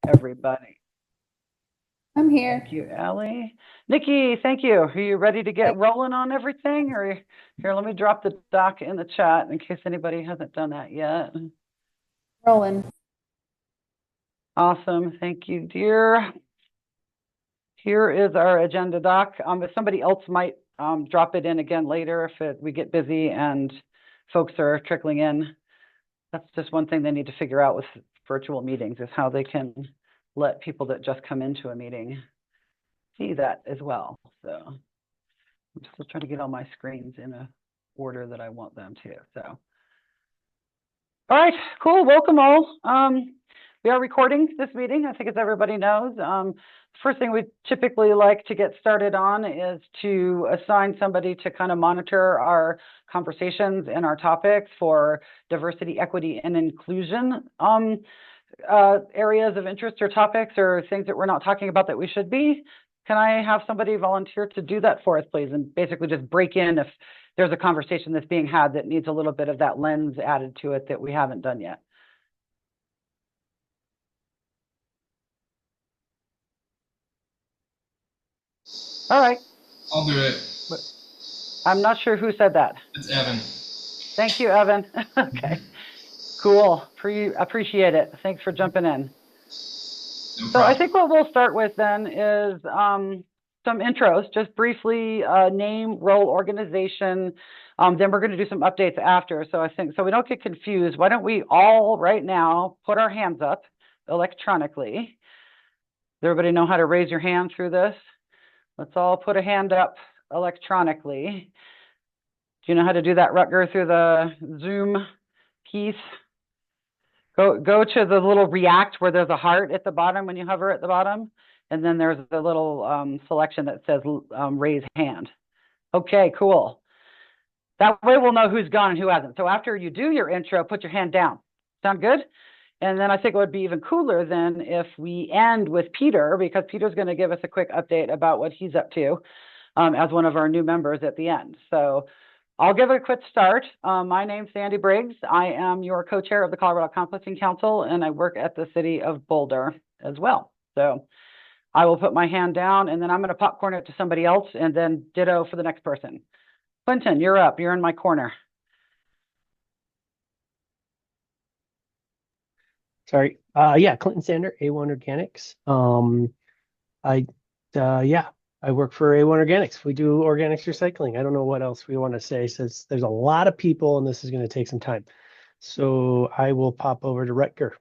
everybody. I'm here. Thank you, Allie. Nikki, thank you. Are you ready to get rolling on everything? Or here, let me drop the doc in the chat in case anybody hasn't done that yet. Rolling. Awesome. Thank you, dear. Here is our agenda doc. If somebody else might drop it in again later if we get busy and folks are trickling in. That's just one thing they need to figure out with virtual meetings is how they can let people that just come into a meeting see that as well. So I'm still trying to get all my screens in a order that I want them to. So, all right, cool. Welcome all. We are recording this meeting, I think as everybody knows. First thing we typically like to get started on is to assign somebody to kind of monitor our conversations and our topics for diversity, equity, and inclusion areas of interest or topics or things that we're not talking about that we should be. Can I have somebody volunteer to do that for us, please? And basically just break in if there's a conversation that's being had that needs a little bit of that lens added to it that we haven't done yet. All right. I'll do it. I'm not sure who said that. It's Evan. Thank you, Evan. Okay, cool. Appreciate it. Thanks for jumping in. No So I problem. think what we'll start with then is some intros, just briefly, name, role, organization. Then we're going to do some updates after. So I think, so we don't get confused, why don't we all right now put our hands up electronically? Does everybody know how to raise your hand through this? Let's all put a hand up electronically. Do you know how to do that, Rutger, through the Zoom piece? Go to the little react where there's a heart at the bottom when you hover at the bottom. And then there's the little selection that says raise hand. Okay, cool. That way we'll know who's gone and who hasn't. So after you do your intro, put your hand down. Sound good? And then I think it would be even cooler than if we end with Peter, because Peter's going to give us a quick update about what he's up to as one of our new members at the end. So I'll give it a quick start. My name's Sandy Briggs. I am your co-chair of the Colorado Composting Council, and I work at the city of Boulder as well. So I will put my hand down, and then I'm going to popcorn it to somebody else, and then ditto for the next person. Clinton, you're up. You're in my corner. Sorry. Yeah, Clinton Sander, A1 Organics. I yeah, I work for A1 Organics. We do organics recycling. I don't know what else we want to say since there's a lot of people and this is going to take some time. So I will pop over to Rutger.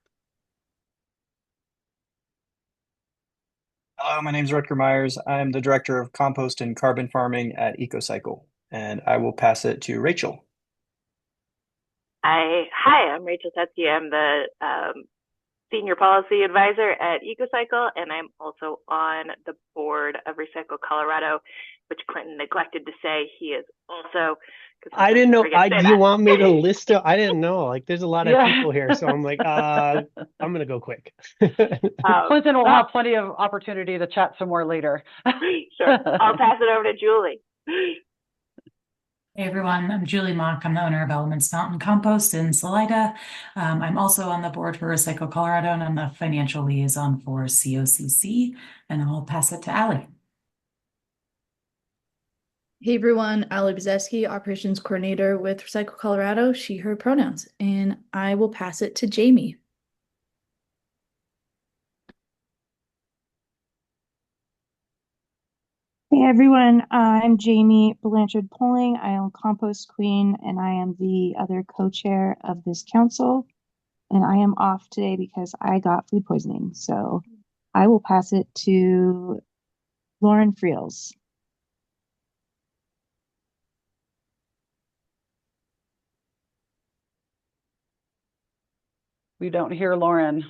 Hello, my name is Rutger Myers. I'm the Director of Compost and Carbon Farming at EcoCycle, and I will pass it to Rachel. Hi, I'm Rachel Tetsky. I'm the Senior Policy Advisor at EcoCycle, and I'm also on the board of Recycle Colorado, which Clinton neglected to say he is also. I didn't know. Do you want me to list it? I didn't know. Like, there's a lot of people here, so I'm like, I'm gonna go quick. Clinton will have plenty of opportunity to chat some more later. Sure, I'll pass it over to Julie. Hey everyone, I'm Julie Mock. I'm the owner of Elements Mountain Compost in Salida. I'm also on the board for Recycle Colorado, and I'm the financial liaison for COCC, and I'll pass it to Allie. Hey everyone, Allie Bizeski, Operations Coordinator with Recycle Colorado, she, her pronouns, and I will pass it to Jamie. Hey everyone, I'm Jamie Blanchard Poling. I own Compost Queen and I am the other co-chair of this council. And I am off today because I got food poisoning. So I will pass it to Lauren Friels. We don't hear Lauren.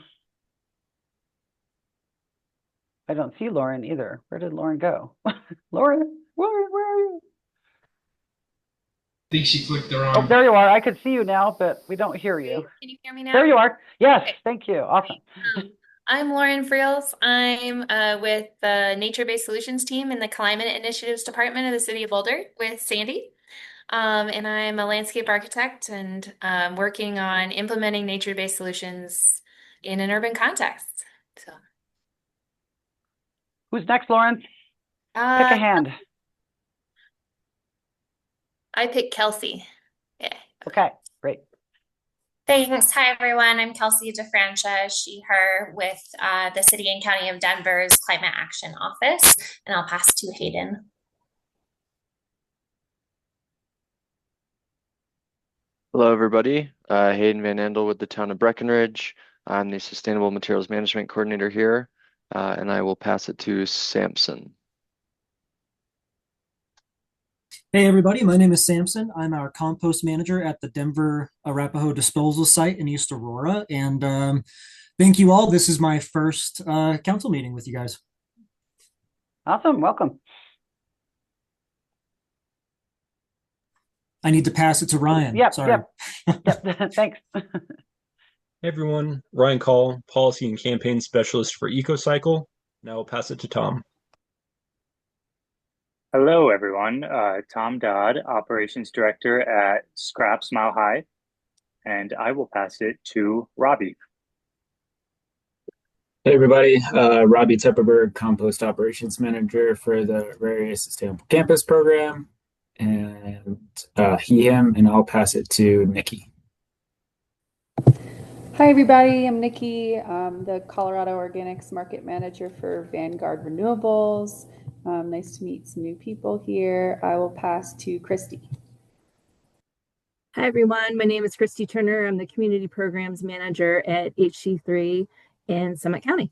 I don't see Lauren either. Where did Lauren go? Lauren, where are you? I think she clicked the wrong. Oh, there you are. I could see you now, but we don't hear you. Can you hear me now? There you are. Yes, okay. Thank you. Awesome. I'm Lauren Friels. I'm with the Nature-Based Solutions team in the Climate Initiatives Department of the City of Boulder with Sandy. And I'm a landscape architect and working on implementing nature-based solutions in an urban context. So, Who's next, Lauren? Pick a hand. I picked Kelsey. Yeah. Okay, great. Thanks. Hi, everyone. I'm Kelsey DeFrancia, she, her, with the City and County of Denver's Climate Action Office, and I'll pass to Hayden. Hello, everybody. Hayden Van Andel with the town of Breckenridge. I'm the Sustainable Materials Management Coordinator here, and I will pass it to Samson. Hey everybody, my name is Samson. I'm our compost manager at the Denver Arapahoe disposal site in East Aurora. And thank you all. This is my first council meeting with you guys. Awesome, welcome. I need to pass it to Ryan. Yep, Sorry. yep, thanks. Hey everyone, Ryan Call, Policy and Campaign Specialist for EcoCycle. Now I'll pass it to Tom. Hello, everyone. Tom Dodd, Operations Director at Scraps Mile High, and I will pass it to Robbie. Hey, everybody. Robbie Tepperberg, Compost Operations Manager for the Rare Sustainable Campus Program, and he, him, and I'll pass it to Nikki. Hi, everybody. I'm Nikki. I'm the Colorado Organics Market Manager for Vanguard Renewables. Nice to meet some new people here. I will pass to Christy. Hi, everyone. My name is Christy Turner. I'm the Community Programs Manager at HC3 in Summit County.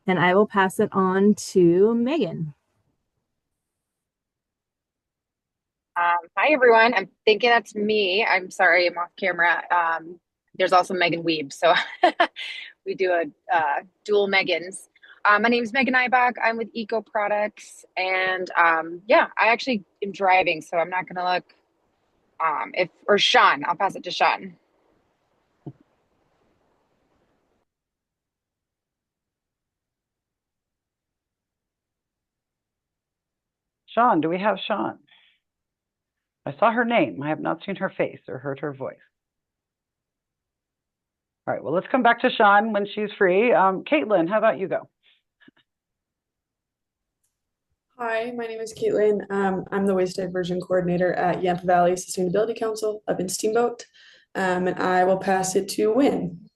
And I will pass it on to Megan. Hi, everyone. I'm thinking that's me. I'm sorry, I'm off camera. There's also Megan Weeb, so we do a dual Megans. My name is Megan Eibach. I'm with Eco Products, and yeah, I actually am driving, so I'm not going to look. Or Sean, I'll pass it to Sean. Sean, do we have Sean? I saw her name. I have not seen her face or heard her voice. All right, well, let's come back to Sean when she's free. Caitlin, how about you go? Hi, my name is Caitlin. I'm the Waste Diversion Coordinator at Yampa Valley Sustainability Council up in Steamboat, and I will pass it to Wynn.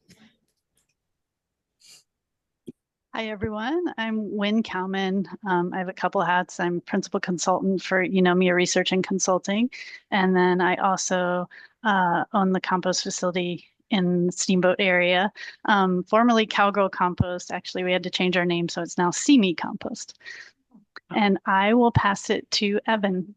Hi, everyone. I'm Wynn Cowman. I have a couple hats. I'm principal consultant for Eunomia Research and Consulting. And then I also own the compost facility in the Steamboat area. Formerly Cowgirl Compost. Actually, we had to change our name, so it's now See Me Compost. And I will pass it to Evan.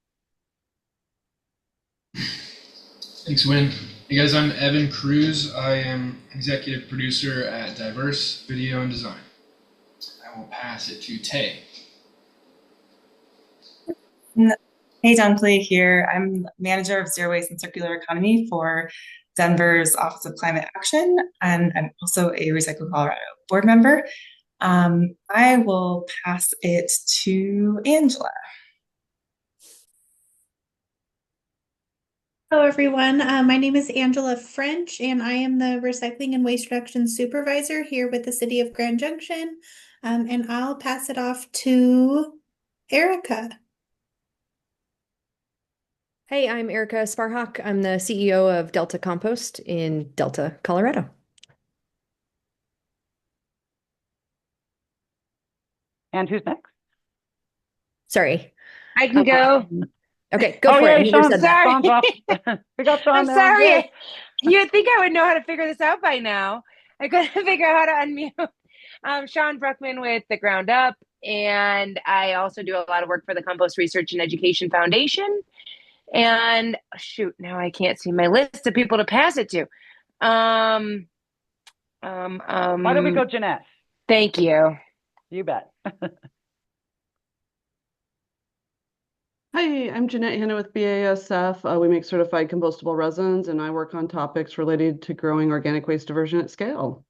Thanks, Wynn. Hey guys, I'm Evan Cruz. I am executive producer at Diverse Video and Design. I will pass it to Tay. Hey, Dunkley here. I'm manager of Zero Waste and Circular Economy for Denver's Office of Climate Action, and I'm also a Recycle Colorado board member. I will pass it to Angela. Hello, everyone. My name is Angela French, and I am the Recycling and Waste Reduction Supervisor here with the City of Grand Junction. And I'll pass it off to Erica. Hey, I'm Erica Sparhawk. I'm the CEO of Delta Compost in Delta, Colorado. And who's next? Sorry. I can go. Okay, go for it. Yeah, Sean, sorry. We got Sean I'm now. sorry. Yay. You'd think I would know how to figure this out by now. I couldn't figure out how to unmute. Sean Bruckman with The Ground Up, and I also do a lot of work for the Compost Research and Education Foundation. And shoot, now I can't see my list of people to pass it to. Why don't we go Jeanette? Thank you. You bet. Hi, I'm Jeanette Hanna with BASF. We make certified compostable resins, and I work on topics related to growing organic waste diversion at scale.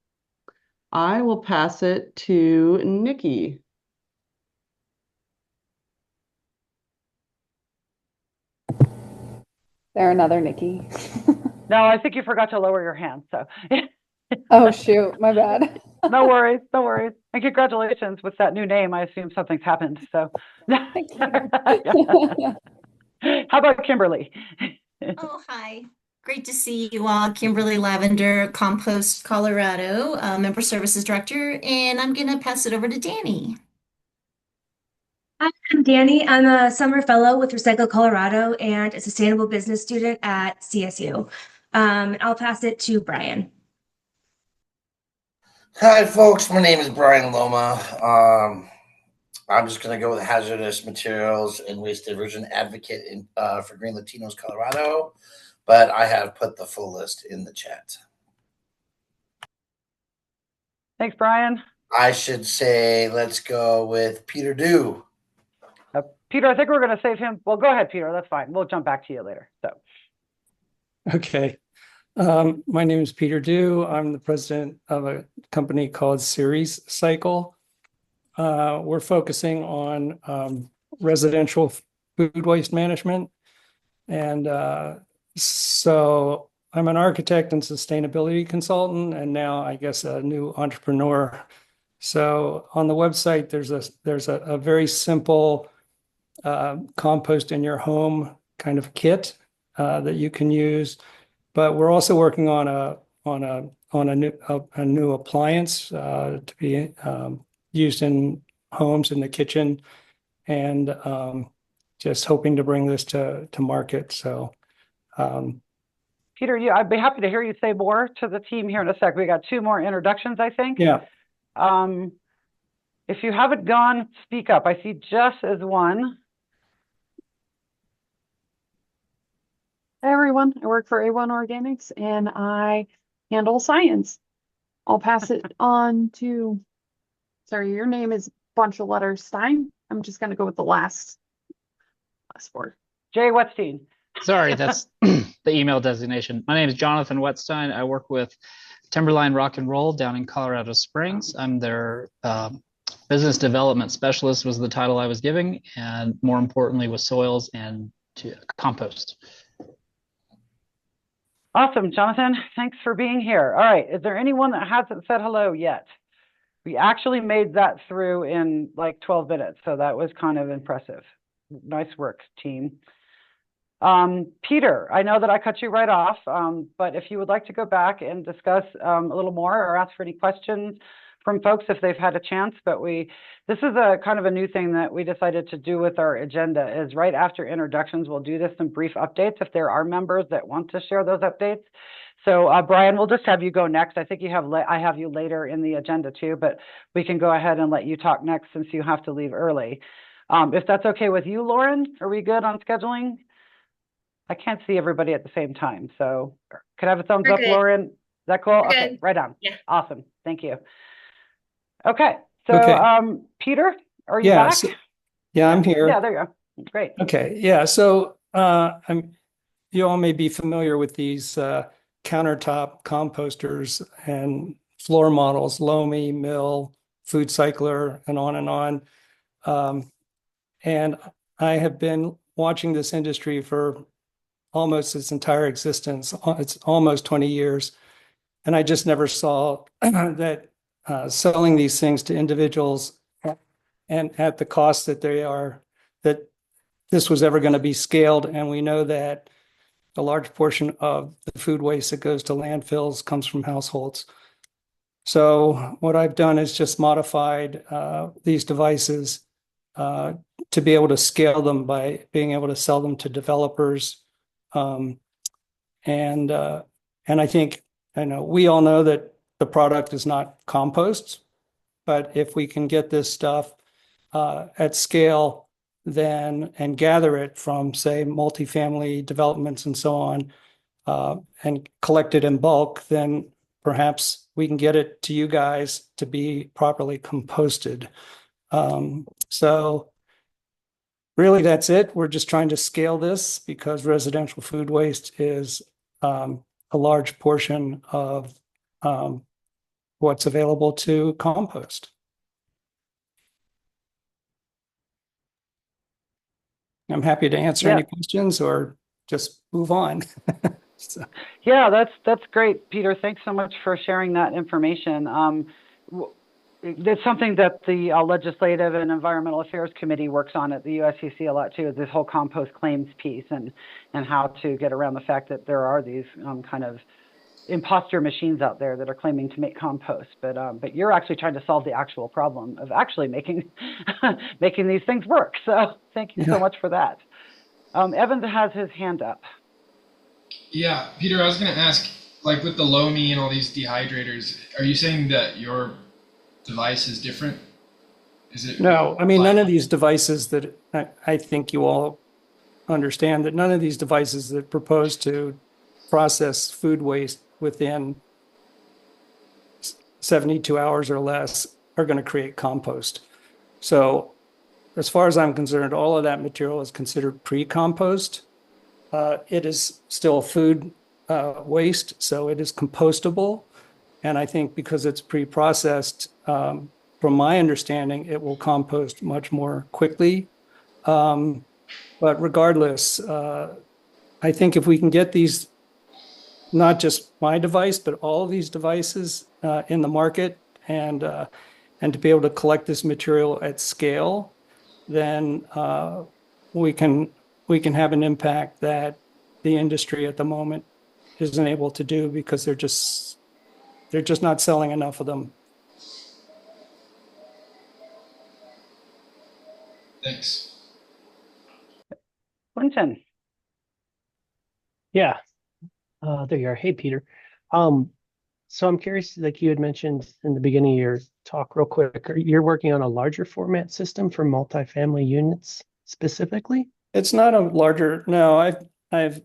I will pass it to Nikki. There another Nikki. No, I think you forgot to lower your hand. So Oh, shoot, my bad. No worries, no worries. And congratulations with that new name. I assume something's happened. So, Thank you. how about Kimberly? Oh, hi. Great to see you all. Kimberly Lavender, Compost Colorado, Member Services Director, and I'm going to pass it over to Danny. Hi, I'm Danny. I'm a summer fellow with Recycle Colorado and a sustainable business student at CSU. I'll pass it to Brian. Hi, folks. My name is Brian Loma. I'm just going to go with hazardous materials and waste diversion advocate for Green Latinos Colorado, but I have put the full list in the chat. Thanks, Brian. I should say, let's go with Peter Dew. Peter, I think we're going to save him. Well, go ahead, Peter. That's fine. We'll jump back to you later. So, Okay. My name is Peter Dew. I'm the president of a company called Series Cycle. We're focusing on residential food waste management. And so I'm an architect and sustainability consultant, and now I guess a new entrepreneur. So on the website, there's a very simple compost in your home kind of kit that you can use. But we're also working on a new appliance to be used in homes in the kitchen, and just hoping to bring this to market. So, Peter, I'd be happy to hear you say more to the team here in a sec. We got 2 more introductions, I think. Yeah. If you haven't gone, speak up. I see Jess as one. Hey everyone, I work for A1 Organics and I handle science. I'll pass it on to, sorry, your name is bunch of letters, Stein. I'm just going to go with the last word. Jay Wetstein. Sorry, that's the email designation. My name is Jonathan Wetstein. I work with Timberline Rock and Roll down in Colorado Springs. I'm their business development specialist was the title I was giving, and more importantly with soils and to compost. Awesome, Jonathan. Thanks for being here. All right. Is there anyone that hasn't said hello yet? We actually made that through in like 12 minutes, so that was kind of impressive. Nice work, team. Peter, I know that I cut you right off, but if you would like to go back and discuss a little more or ask for any questions from folks if they've had a chance, but this is a kind of a new thing that we decided to do with our agenda is right after introductions, we'll do some brief updates if there are members that want to share those updates. So Brian, we'll just have you go next. I think I have you later in the agenda too, but we can go ahead and let you talk next since you have to leave early. If that's okay with you, Lauren, are we good on scheduling? I can't see everybody at the same time. So could I have a thumbs up, good. Lauren? Is that cool? We're Okay, good. right on. Yeah. Awesome. Thank you. Okay. So, Okay. Peter, are you Yeah, back? I'm here. Yeah, there you go. Great. Okay. Yeah. So you all may be familiar with these countertop composters and floor models, Lomi, Mill, Food Cycler, and on and on. And I have been watching this industry for almost its entire existence. It's almost 20 years. And I just never saw that selling these things to individuals and at the cost that they are, that this was ever going to be scaled. And we know that a large portion of the food waste that goes to landfills comes from households. So what I've done is just modified these devices to be able to scale them by being able to sell them to developers. And I think, I know we all know that the product is not compost, but if we can get this stuff at scale then and gather it from, say, multifamily developments and so on, and collect it in bulk, then perhaps we can get it to you guys to be properly composted. So really, that's it. We're just trying to scale this because residential food waste is a large portion of what's available to compost. I'm happy to answer any questions or just move on. So, Yeah, that's great, Peter. Thanks so much for sharing that information. It's something that the Legislative and Environmental Affairs Committee works on at the USCC a lot too, this whole compost claims piece and how to get around the fact that there are these kind of imposter machines out there that are claiming to make compost. But you're actually trying to solve the actual problem of actually making making these things work. So thank you so much for that. Evans has his hand up. Yeah, Peter, I was going to ask, like with the Lomi and all these dehydrators, are you saying that your device is different? Is it? No, I mean, none of these devices that I think you all understand that none of these devices that propose to process food waste within 72 hours or less are going to create compost. So as far as I'm concerned, all of that material is considered pre-compost. It is still food waste, so it is compostable. And I think because it's pre-processed, from my understanding, it will compost much more quickly. But regardless, I think if we can get these, not just my device, but all of these devices in the market and to be able to collect this material at scale, then we can have an impact that the industry at the moment isn't able to do because they're just not selling enough of them. Thanks. Clinton. Yeah, there you are. Hey, Peter. So I'm curious, like you had mentioned in the beginning of your talk, real quick, you're working on a larger format system for multifamily units specifically? It's not a larger. No, I've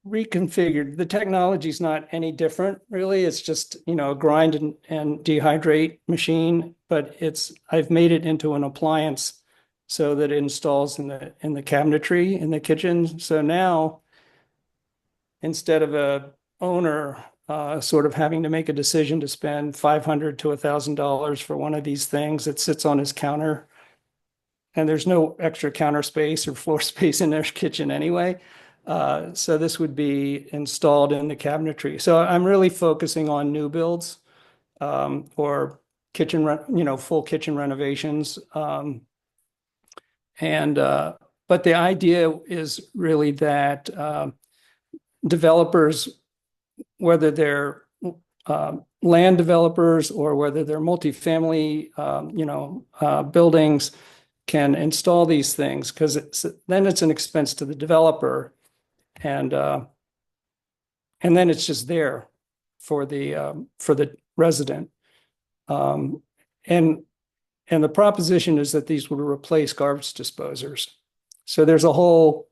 reconfigured. The technology's not any different, really. It's just, a grind and dehydrate machine, but I've made it into an appliance so that it installs in the cabinetry in the kitchen. So now, instead of a owner sort of having to make a decision to spend $500 to $1,000 for one of these things, it sits on his counter, and there's no extra counter space or floor space in their kitchen anyway. So this would be installed in the cabinetry. So I'm really focusing on new builds or full kitchen renovations. But the idea is really that developers, whether they're land developers or whether they're multifamily, buildings, can install these things because then it's an expense to the developer, and then it's just there for the resident. And the proposition is that these would replace garbage disposers. So there's a whole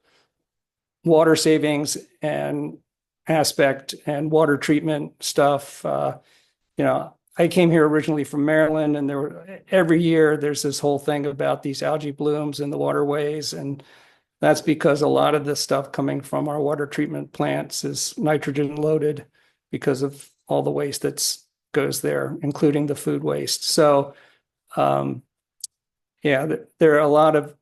water savings and aspect and water treatment stuff. I came here originally from Maryland, and every year there's this whole thing about these algae blooms in the waterways, and that's because a lot of the stuff coming from our water treatment plants is nitrogen loaded because of all the waste that goes there, including the food waste. So, there are a lot of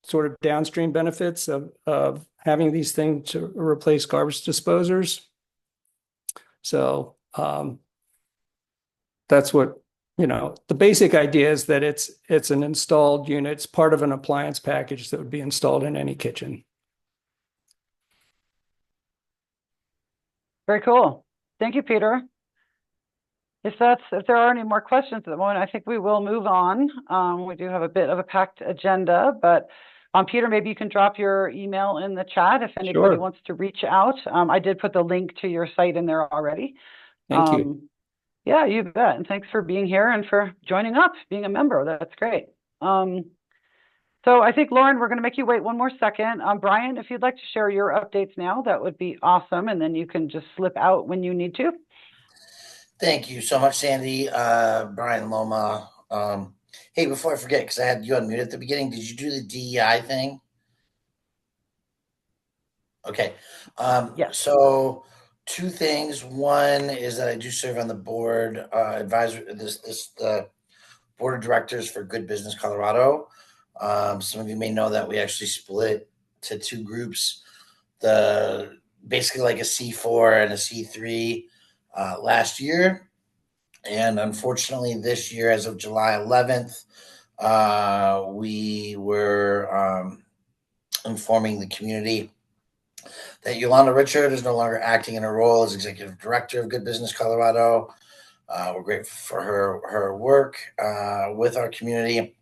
sort of downstream benefits of having these things to replace garbage disposers. So that's what, the basic idea is that it's an installed unit. It's part of an appliance package that would be installed in any kitchen. Very cool. Thank you, Peter. If there are any more questions at the moment, I think we will move on. We do have a bit of a packed agenda, but Peter, maybe you can drop your email in the chat if anybody wants to reach out. I did put the link to your site in there already. Thank you. Yeah, you bet. And thanks for being here and for joining up, being a member. That's great. So I think, Lauren, we're going to make you wait one more second. Brian, if you'd like to share your updates now, that would be awesome. And then you can just slip out when you need to. Thank you so much, Sandy. Brian Loma. Hey, before I forget, because I had you unmuted at the beginning, did you do the DEI thing? Okay. Yes. So two things. One is that I do serve on the board the board of directors for Good Business Colorado. Some of you may know that we actually split to two groups. The basically like a C4 and a C3 last year. And unfortunately, this year, as of July 11th, we were informing the community that Yolanda Richard is no longer acting in her role as Executive Director of Good Business Colorado. We're grateful for her work with our community.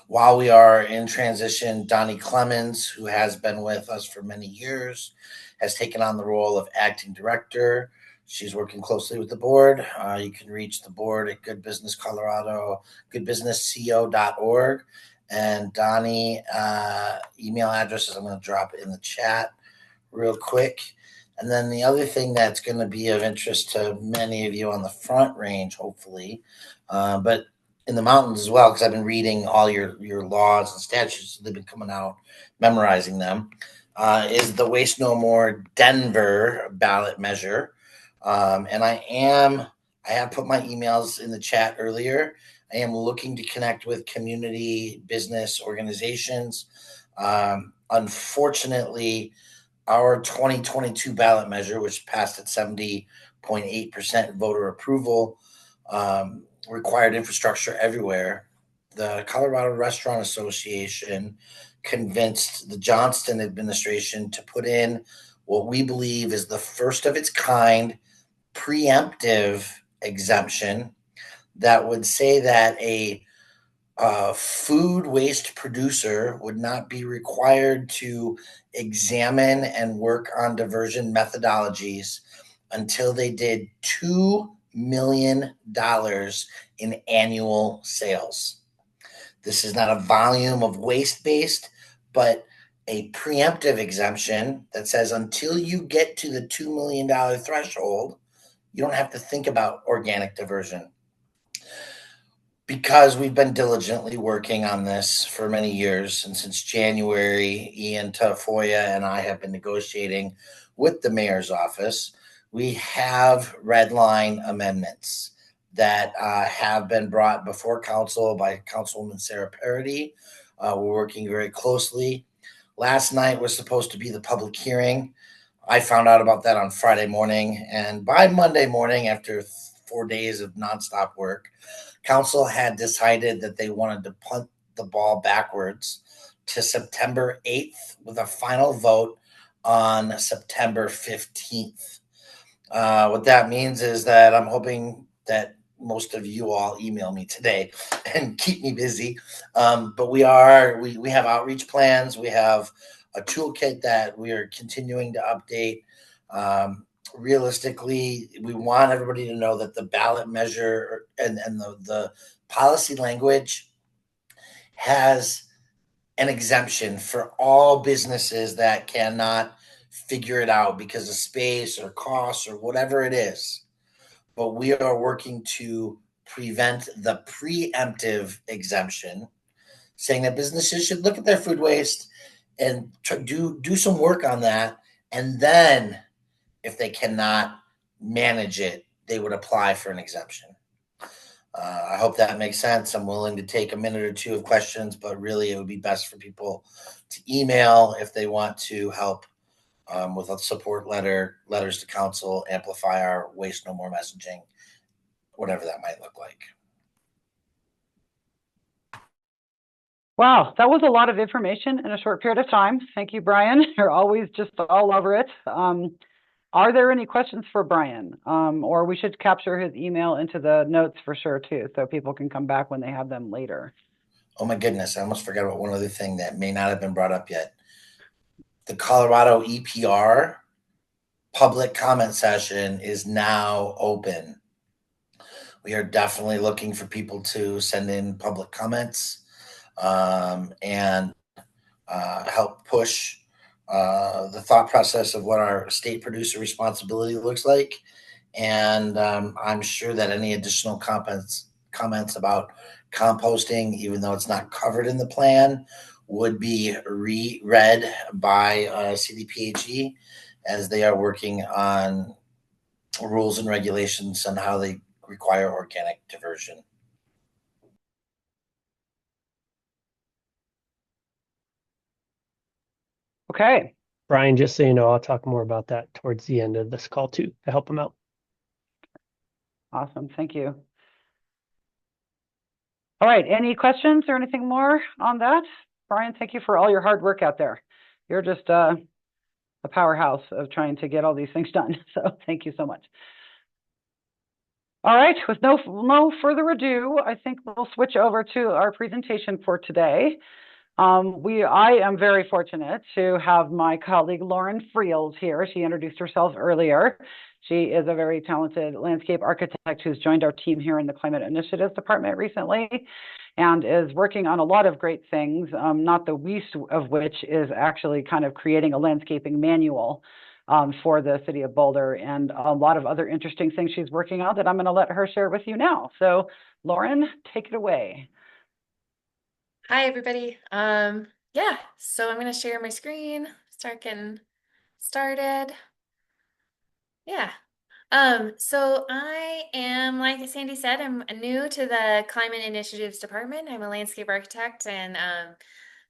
While we are in transition, Donnie Clemens, who has been with us for many years, has taken on the role of acting director. She's working closely with the board. You can reach the board at Good Business Colorado, goodbusinessco.org. And Donnie email addresses I'm going to drop in the chat real quick. And then the other thing that's going to be of interest to many of you on the Front Range, hopefully, but in the mountains as well, because I've been reading all your laws and statutes that have been coming out, memorizing them, is the Waste No More Denver ballot measure. And I have put my emails in the chat earlier. I am looking to connect with community business organizations. Unfortunately, our 2022 ballot measure, which passed at 70.8% voter approval, required infrastructure everywhere. The Colorado Restaurant Association convinced the Johnston administration to put in what we believe is the first of its kind preemptive exemption that would say that a food waste producer would not be required to examine and work on diversion methodologies until they did $2 million in annual sales. This is not a volume of waste based, but a preemptive exemption that says until you get to the $2 million threshold, you don't have to think about organic diversion. Because we've been diligently working on this for many years, and since January, Ian Tafoya and I have been negotiating with the mayor's office, we have red line amendments that have been brought before council by Councilwoman Sarah Parody. We're working very closely. Last night was supposed to be the public hearing. I found out about that on Friday morning, and by Monday morning, after 4 days of nonstop work, council had decided that they wanted to punt the ball backwards to September 8th with a final vote on September 15th. What that means is that I'm hoping that most of you all email me today and keep me busy. But we have outreach plans. We have a toolkit that we are continuing to update. Realistically, we want everybody to know that the ballot measure and the policy language has an exemption for all businesses that cannot figure it out because of space or cost or whatever it is. But we are working to prevent the preemptive exemption, saying that businesses should look at their food waste and do some work on that, and then if they cannot manage it, they would apply for an exemption. I hope that makes sense. I'm willing to take a minute or two of questions, but really it would be best for people to email if they want to help with a support letter, letters to council, amplify our Waste No More messaging, whatever that might look like. Wow, that was a lot of information in a short period of time. Thank you, Brian. You're always just all over it. Are there any questions for Brian? Or we should capture his email into the notes for sure too, so people can come back when they have them later. Oh my goodness, I almost forgot about one other thing that may not have been brought up yet. The Colorado EPR public comment session is now open. We are definitely looking for people to send in public comments and help push the thought process of what our state producer responsibility looks like. And I'm sure that any additional comments about composting, even though it's not covered in the plan, would be reread by CDPHE as they are working on rules and regulations on how they require organic diversion. Okay, Brian, just so you know, I'll talk more about that towards the end of this call too, to help him out. Awesome, thank you. All right, any questions or anything more on that? Brian, thank you for all your hard work out there. You're just a powerhouse of trying to get all these things done. So thank you so much. All right, with no further ado, I think we'll switch over to our presentation for today. I am very fortunate to have my colleague Lauren Friels here. She introduced herself earlier. She is a very talented landscape architect who's joined our team here in the Climate Initiatives Department recently and is working on a lot of great things, not the least of which is actually kind of creating a landscaping manual for the city of Boulder and a lot of other interesting things she's working on that I'm going to let her share with you now. So Lauren, take it away. Hi, everybody. Yeah, so I'm going to share my screen, start getting started. Yeah. So I am, like Sandy said, I'm new to the Climate Initiatives Department. I'm a landscape architect and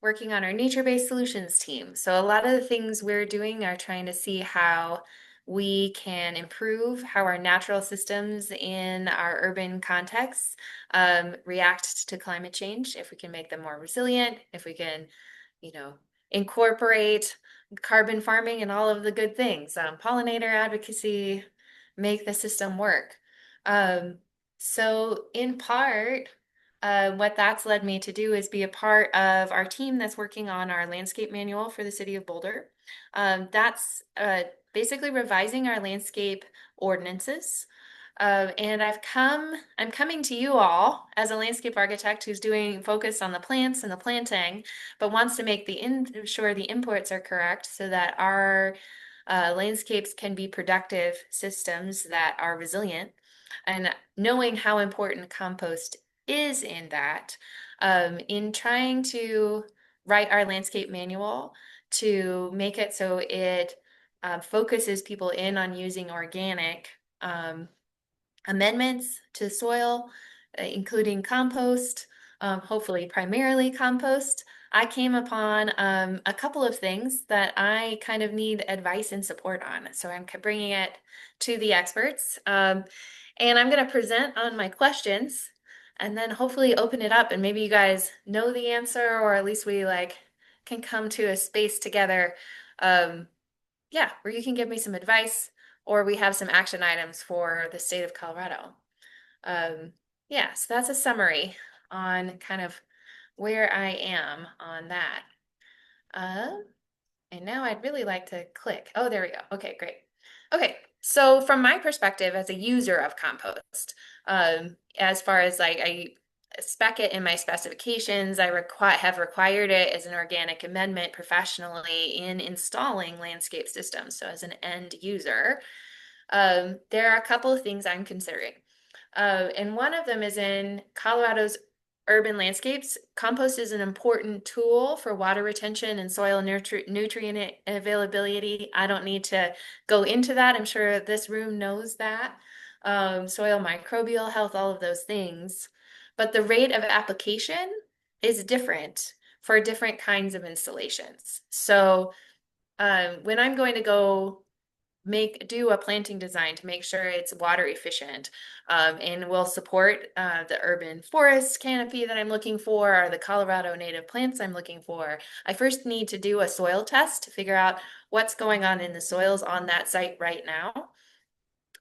working on our nature-based solutions team. So a lot of the things we're doing are trying to see how we can improve how our natural systems in our urban contexts react to climate change, if we can make them more resilient, if we can, incorporate carbon farming and all of the good things, pollinator advocacy, make the system work. So in part, what that's led me to do is be a part of our team that's working on our landscape manual for the city of Boulder. That's basically revising our landscape ordinances. And I'm coming to you all as a landscape architect who's doing focus on the plants and the planting, but wants to make sure the inputs are correct so that our landscapes can be productive systems that are resilient. And knowing how important compost is in that, in trying to write our landscape manual to make it so it focuses people in on using organic amendments to soil, including compost, hopefully primarily compost. I came upon a couple of things that I kind of need advice and support on. So I'm bringing it to the experts. And I'm going to present on my questions and then hopefully open it up and maybe you guys know the answer, or at least we can come to a space together. Where you can give me some advice or we have some action items for the state of Colorado. So that's a summary on kind of where I am on that. And now I'd really like to click. Oh, there we go. Okay, great. Okay, so from my perspective as a user of compost, as far as I spec it in my specifications, I have required it as an organic amendment professionally in installing landscape systems. So as an end user, there are a couple of things I'm considering. And one of them is in Colorado's urban landscapes. Compost is an important tool for water retention and soil nutrient availability. I don't need to go into that. I'm sure this room knows that. Soil microbial health, all of those things. But the rate of application is different for different kinds of installations. So when I'm going to go do a planting design to make sure it's water efficient and will support the urban forest canopy that I'm looking for or the Colorado native plants I'm looking for, I first need to do a soil test to figure out what's going on in the soils on that site right now.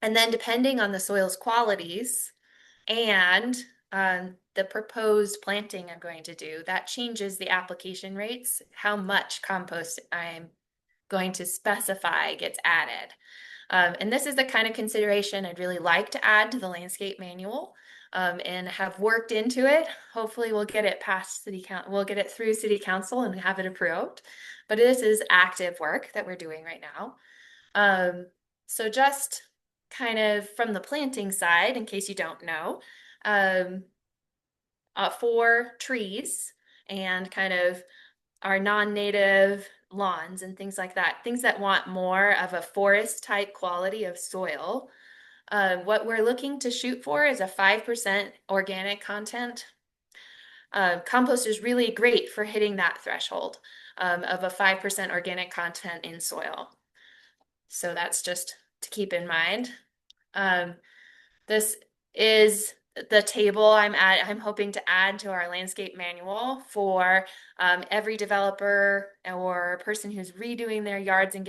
And then depending on the soil's qualities and the proposed planting I'm going to do, that changes the application rates, how much compost I'm going to specify gets added. And this is the kind of consideration I'd really like to add to the landscape manual and have worked into it. Hopefully we'll get it past we'll get it through city council and have it approved. But this is active work that we're doing right now. So just kind of from the planting side, in case you don't know, for trees and kind of our non-native lawns and things like that, things that want more of a forest type quality of soil. What we're looking to shoot for is a 5% organic content. Compost is really great for hitting that threshold of a 5% organic content in soil. So that's just to keep in mind. This is the table I'm hoping to add to our landscape manual for every developer or person who's redoing their yards and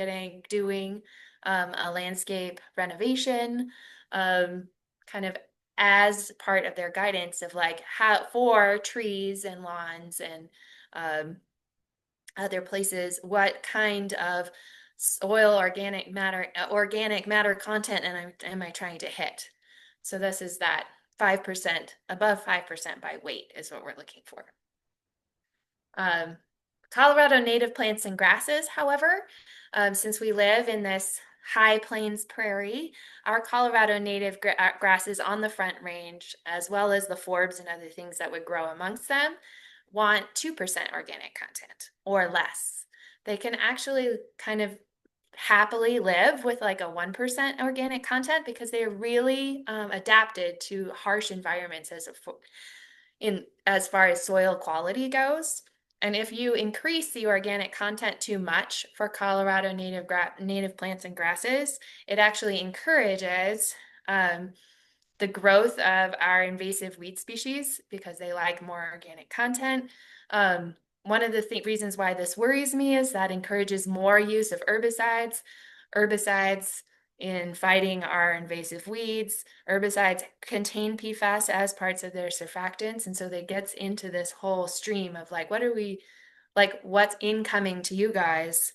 doing a landscape renovation, kind of as part of their guidance of like how for trees and lawns and other places, what kind of soil organic matter content am I trying to hit? So this is that 5%, above 5% by weight is what we're looking for. Colorado native plants and grasses, however, since we live in this high plains prairie, our Colorado native grasses on the Front Range, as well as the forbs and other things that would grow amongst them, want 2% organic content or less. They can actually kind of happily live with like a 1% organic content because they're really adapted to harsh environments as far as soil quality goes. And if you increase the organic content too much for Colorado native plants and grasses, it actually encourages the growth of our invasive weed species because they like more organic content. One of the reasons why this worries me is that encourages more use of herbicides. Herbicides in fighting our invasive weeds. Herbicides contain PFAS as parts of their surfactants. And so they gets into this whole stream of like, what's incoming to you guys?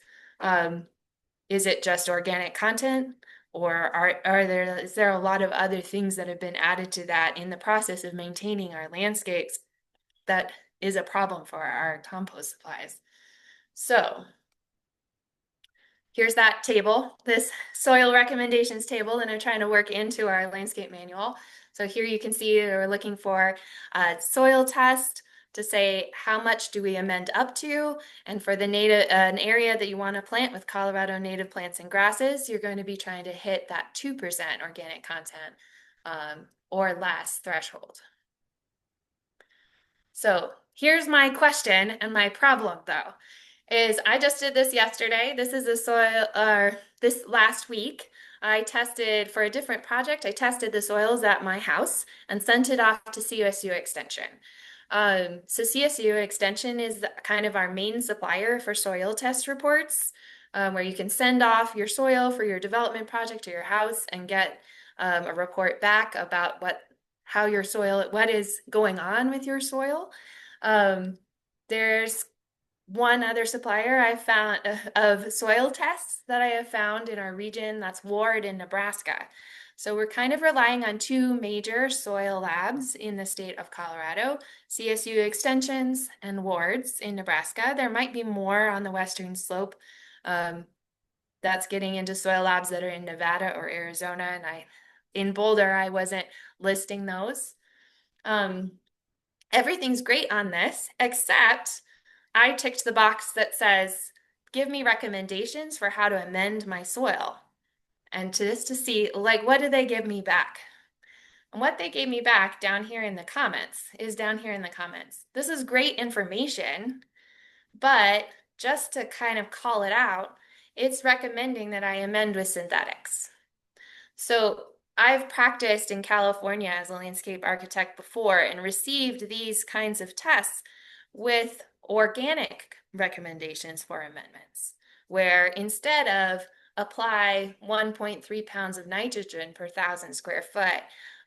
Is it just organic content? Or is there a lot of other things that have been added to that in the process of maintaining our landscapes that is a problem for our compost supplies? So here's that table, this soil recommendations table that I'm trying to work into our landscape manual. So here you can see we're looking for a soil test to say how much do we amend up to, and for the an area that you want to plant with Colorado native plants and grasses, you're going to be trying to hit that 2% organic content or less threshold. So here's my question and my problem though, is I just did this yesterday. This is a soil, this last week, I tested for a different project. I tested the soils at my house and sent it off to CSU Extension. So CSU Extension is kind of our main supplier for soil test reports, where you can send off your soil for your development project to your house and get a report back about how your soil, what is going on with your soil. There's one other supplier I found of soil tests that I have found in our region, that's Ward in Nebraska. So we're kind of relying on two major soil labs in the state of Colorado, CSU Extensions and Wards in Nebraska. There might be more on the western slope that's getting into soil labs that are in Nevada or Arizona. And in Boulder, I wasn't listing those. Everything's great on this, except I ticked the box that says, give me recommendations for how to amend my soil. And just to see, like, what do they give me back? And what they gave me back down here in the comments is down here in the comments. This is great information, but just to kind of call it out, it's recommending that I amend with synthetics. So I've practiced in California as a landscape architect before and received these kinds of tests with organic recommendations for amendments, where instead of apply 1.3 pounds of nitrogen per 1,000 square foot,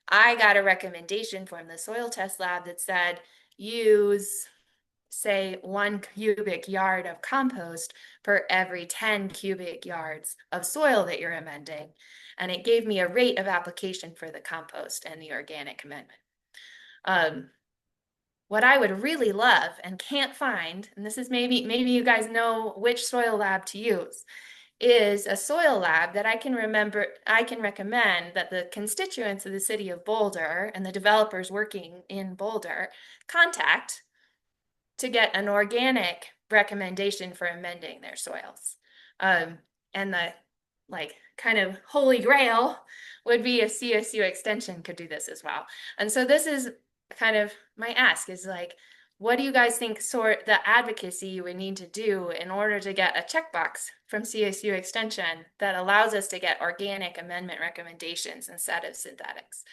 I got a recommendation from the soil test lab that said use, say, 1 cubic yard of compost per every 10 cubic yards of soil that you're amending. And it gave me a rate of application for the compost and the organic amendment. What I would really love and can't find, and this is maybe you guys know which soil lab to use, is a soil lab that I can recommend that the constituents of the city of Boulder and the developers working in Boulder contact to get an organic recommendation for amending their soils. And the kind of holy grail would be if CSU Extension could do this as well. And so this is kind of my ask is like, what do you guys think sort the advocacy you would need to do in order to get a checkbox from CSU Extension that allows us to get organic amendment recommendations instead of synthetics?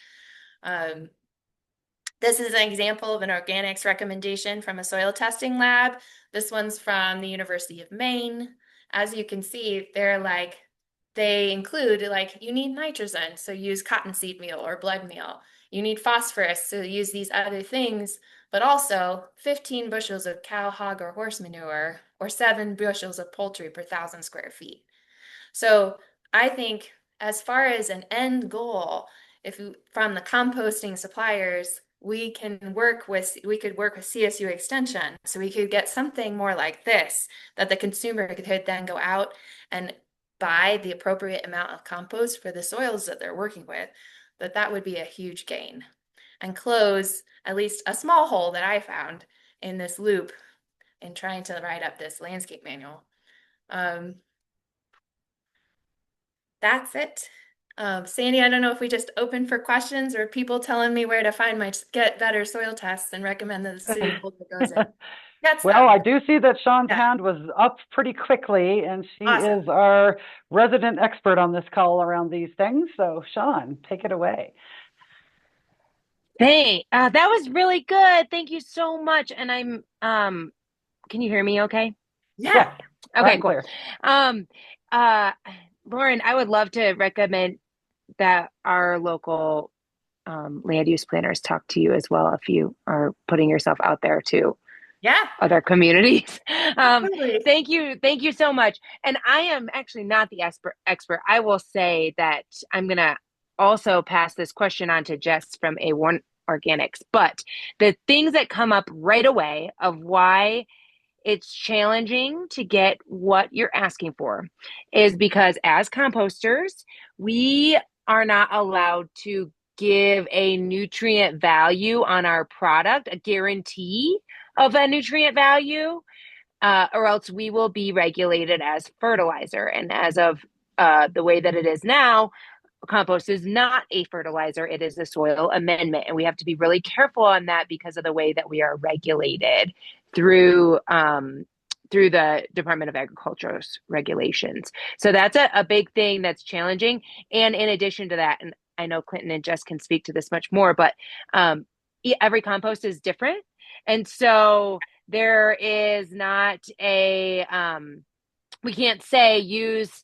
This is an example of an organics recommendation from a soil testing lab. This one's from the University of Maine. As you can see, they include like, you need nitrogen, so use cottonseed meal or blood meal. You need phosphorus, so use these other things, but also 15 bushels of cow, hog, or horse manure, or 7 bushels of poultry per 1,000 square feet. So I think as far as an end goal, from the composting suppliers, we could work with CSU Extension, so we could get something more like this, that the consumer could then go out and buy the appropriate amount of compost for the soils that they're working with, that would be a huge gain and close at least a small hole that I found in this loop in trying to write up this landscape manual. That's it. Sandy, I don't know if we just open for questions or people telling me where to find my Get Better soil tests and recommend the city folder goes in. Well, I do see that Sean's hand was up pretty quickly, and she is our resident expert on this call around these things. So Sean, take it away. Hey, that was really good. Thank you so much. And can you hear me okay? Yeah. Okay, cool. Lauren, I would love to recommend that our local land use planners talk to you as well if you are putting yourself out there to other communities. Thank you so much. And I am actually not the expert. I will say that I'm gonna also pass this question on to Jess from A1 Organics. But the things that come up right away of why it's challenging to get what you're asking for is because as composters, we are not allowed to give a nutrient value on our product, a guarantee of a nutrient value, or else we will be regulated as fertilizer. And as of the way that it is now, compost is not a fertilizer, it is a soil amendment. And we have to be really careful on that because of the way that we are regulated through the Department of Agriculture's regulations. So that's a big thing that's challenging. And in addition to that, and I know Clinton and Jess can speak to this much more, but every compost is different. And so there is not we can't say use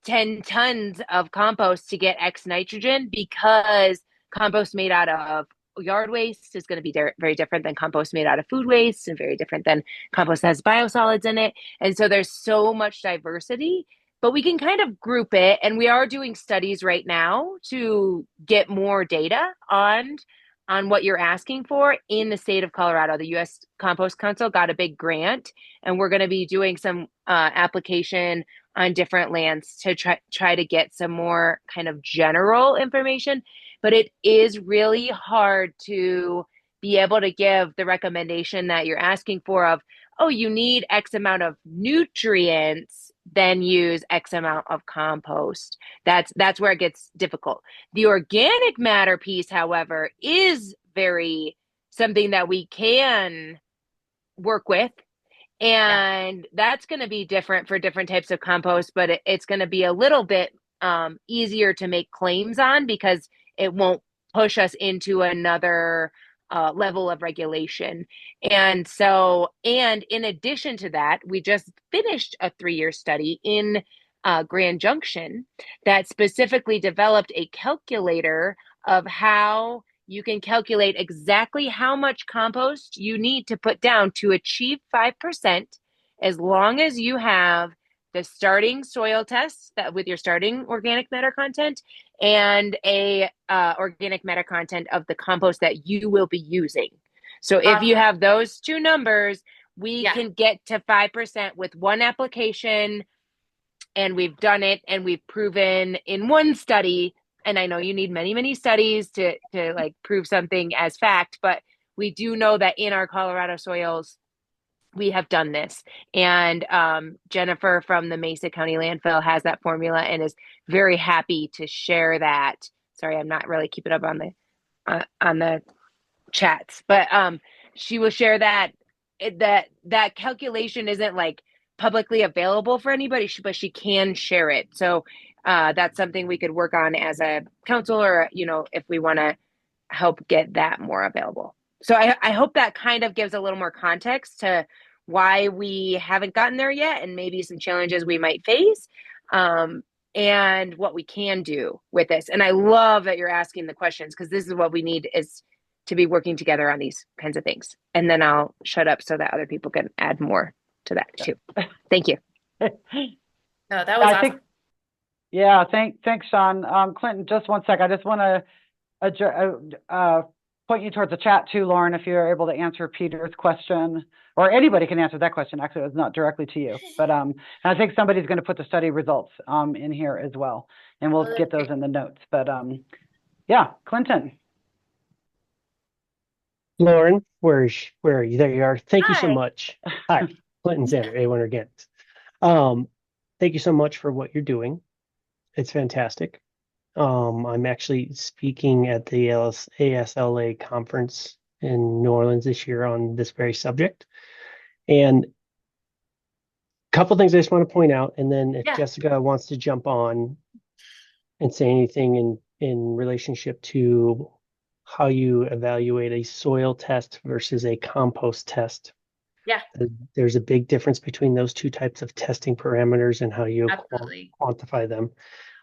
10 tons of compost to get X nitrogen, because compost made out of yard waste is going to be very different than compost made out of food waste, and very different than compost that has biosolids in it. And so there's so much diversity, but we can kind of group it. And we are doing studies right now to get more data on what you're asking for in the state of Colorado. The U.S. Compost Council got a big grant, and we're going to be doing some application on different lands to try to get some more kind of general information. But it is really hard to be able to give the recommendation that you're asking for of, oh, you need X amount of nutrients, then use X amount of compost. That's where it gets difficult. The organic matter piece, however, is very something that we can work with. And that's going to be different for different types of compost, but it's going to be a little bit easier to make claims on, because it won't push us into another level of regulation. And in addition to that, we just finished a 3-year study in Grand Junction that specifically developed a calculator of how you can calculate exactly how much compost you need to put down to achieve 5%, as long as you have the starting soil test that with your starting organic matter content and a organic matter content of the compost that you will be using. So if you have those two numbers, we can get to 5% with one application. And we've done it, and we've proven in one study. And I know you need many, many studies to like prove something as fact, but we do know that in our Colorado soils, we have done this. And Jennifer from the Mesa County landfill has that formula and is very happy to share that. Sorry, I'm not really keeping up on the chats, but she will share that that calculation isn't like publicly available for anybody, but she can share it. So that's something we could work on as a council, or if we want to help get that more available. So I hope that kind of gives a little more context to why we haven't gotten there yet, and maybe some challenges we might face, and what we can do with this. And I love that you're asking the questions, because this is what we need, is to be working together on these kinds of things. And then I'll shut up so that other people can add more to that too. Thank you. No, that was awesome. Yeah, thanks, Sean. Clinton, just one sec. I just want to point you towards the chat too, Lauren, if you're able to answer Peter's question, or anybody can answer that question. Actually, it was not directly to you, but and I think somebody's going to put the study results in here as well, and we'll get those in the notes. But yeah, Clinton. Lauren, where are you? There you are. Thank you so much. Hi, Clinton Sander, A1 Organics. Thank you so much for what you're doing. It's fantastic. I'm actually speaking at the ASLA conference in New Orleans this year on this very subject. And a couple things I just want to point out, and then if Jessica wants to jump on and say anything in relationship to how you evaluate a soil test versus a compost test. Yeah. There's a big difference between those two types of testing parameters and how you quantify them.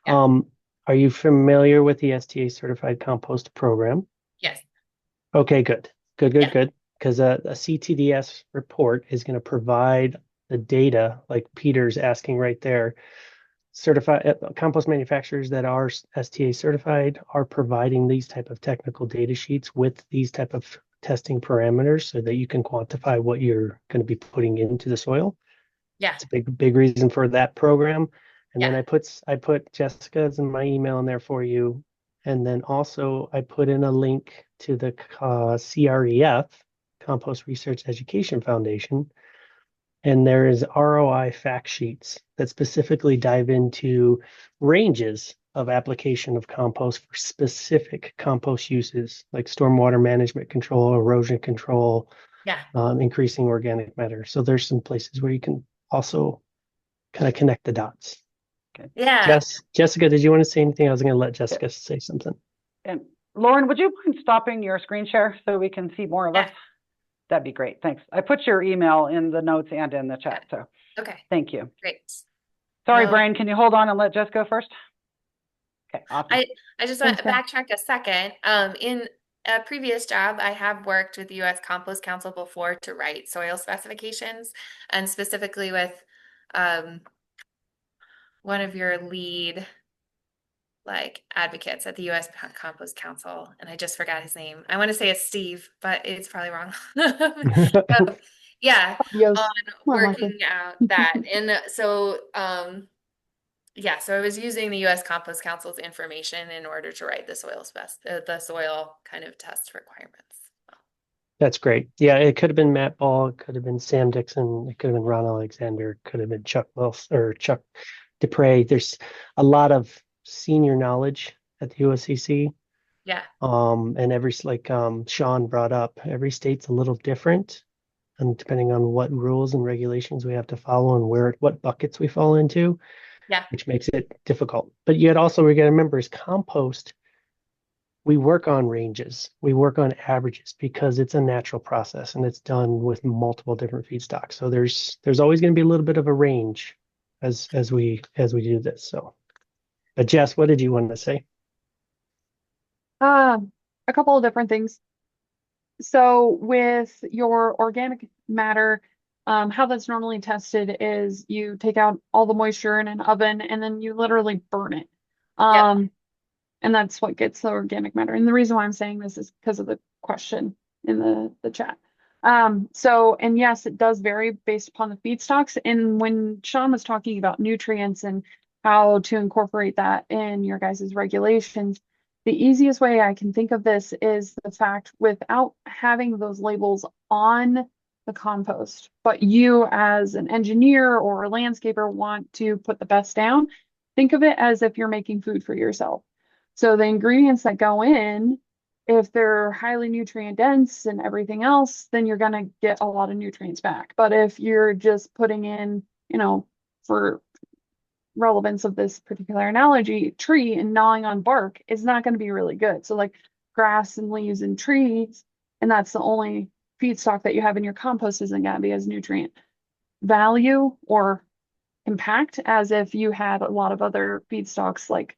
Yeah. Are you familiar with the STA certified compost program? Yes. Okay, good. Because a CTDS report is going to provide the data, like Peter's asking right there. Certified compost manufacturers that are STA certified are providing these type of technical data sheets with these type of testing parameters so that you can quantify what you're going to be putting into the soil. Yeah. It's a big reason for that program. And then I put Jessica's and my email in there for you. And then also I put in a link to the CREF, Compost Research Education Foundation. And there is ROI fact sheets that specifically dive into ranges of application of compost for specific compost uses, like stormwater management control, erosion control, increasing organic matter. So there's some places where you can also kind of connect the dots. Okay. Yeah. Jessica, did you want to say anything? I was going to let Jessica say something. And Lauren, would you mind stopping your screen share so we can see more of us? That'd be great. Thanks. I put your email in the notes and in the chat. So thank you. Great. Sorry, Brian, can you hold on and let Jess go first? Okay, awesome. I just want to backtrack a second. In a previous job, I have worked with the U.S. Compost Council before to write soil specifications, and specifically with one of your lead advocates at the U.S. Compost Council, and I just forgot his name. I want to say it's Steve, but it's probably wrong. On working out that, and so so I was using the U.S. Compost Council's information in order to write the soil kind of test requirements. That's great. Yeah, it could have been Matt Ball, it could have been Sam Dixon, it could have been Ron Alexander, it could have been Chuck Wilson or Chuck Dupre. There's a lot of senior knowledge at the USCC. Yeah. And every Sean brought up, every state's a little different, and depending on what rules and regulations we have to follow and what buckets we fall into. Yeah. Which makes it difficult. But yet also we got to remember is compost, we work on ranges, we work on averages because it's a natural process and it's done with multiple different feedstocks. So there's always going to be a little bit of a range as we do this. So, but Jess, what did you want to say? A couple of different things. So with your organic matter, how that's normally tested is you take out all the moisture in an oven and then you literally burn it. And that's what gets the organic matter. And the reason why I'm saying this is because of the question in the chat. And yes, it does vary based upon the feedstocks. And when Sean was talking about nutrients and how to incorporate that in your guys' regulations, the easiest way I can think of this is the fact without having those labels on the compost, but you as an engineer or a landscaper want to put the best down, think of it as if you're making food for yourself. So the ingredients that go in if they're highly nutrient dense and everything else, then you're going to get a lot of nutrients back. But if you're just putting in, for relevance of this particular analogy, tree and gnawing on bark is not going to be really good. So like grass and leaves and trees, and that's the only feedstock that you have in your compost, isn't going to be as nutrient value or impact as if you had a lot of other feedstocks like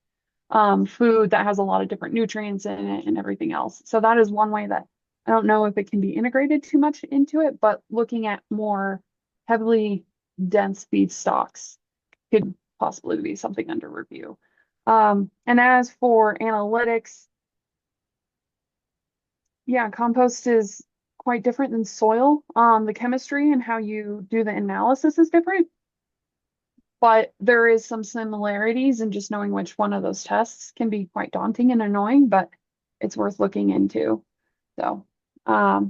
food that has a lot of different nutrients in it and everything else. So that is one way that I don't know if it can be integrated too much into it, but looking at more heavily dense feedstocks could possibly be something under review. And as for analytics, yeah, compost is quite different than soil. The chemistry and how you do the analysis is different, but there is some similarities, and just knowing which one of those tests can be quite daunting and annoying, but it's worth looking into. So, yeah.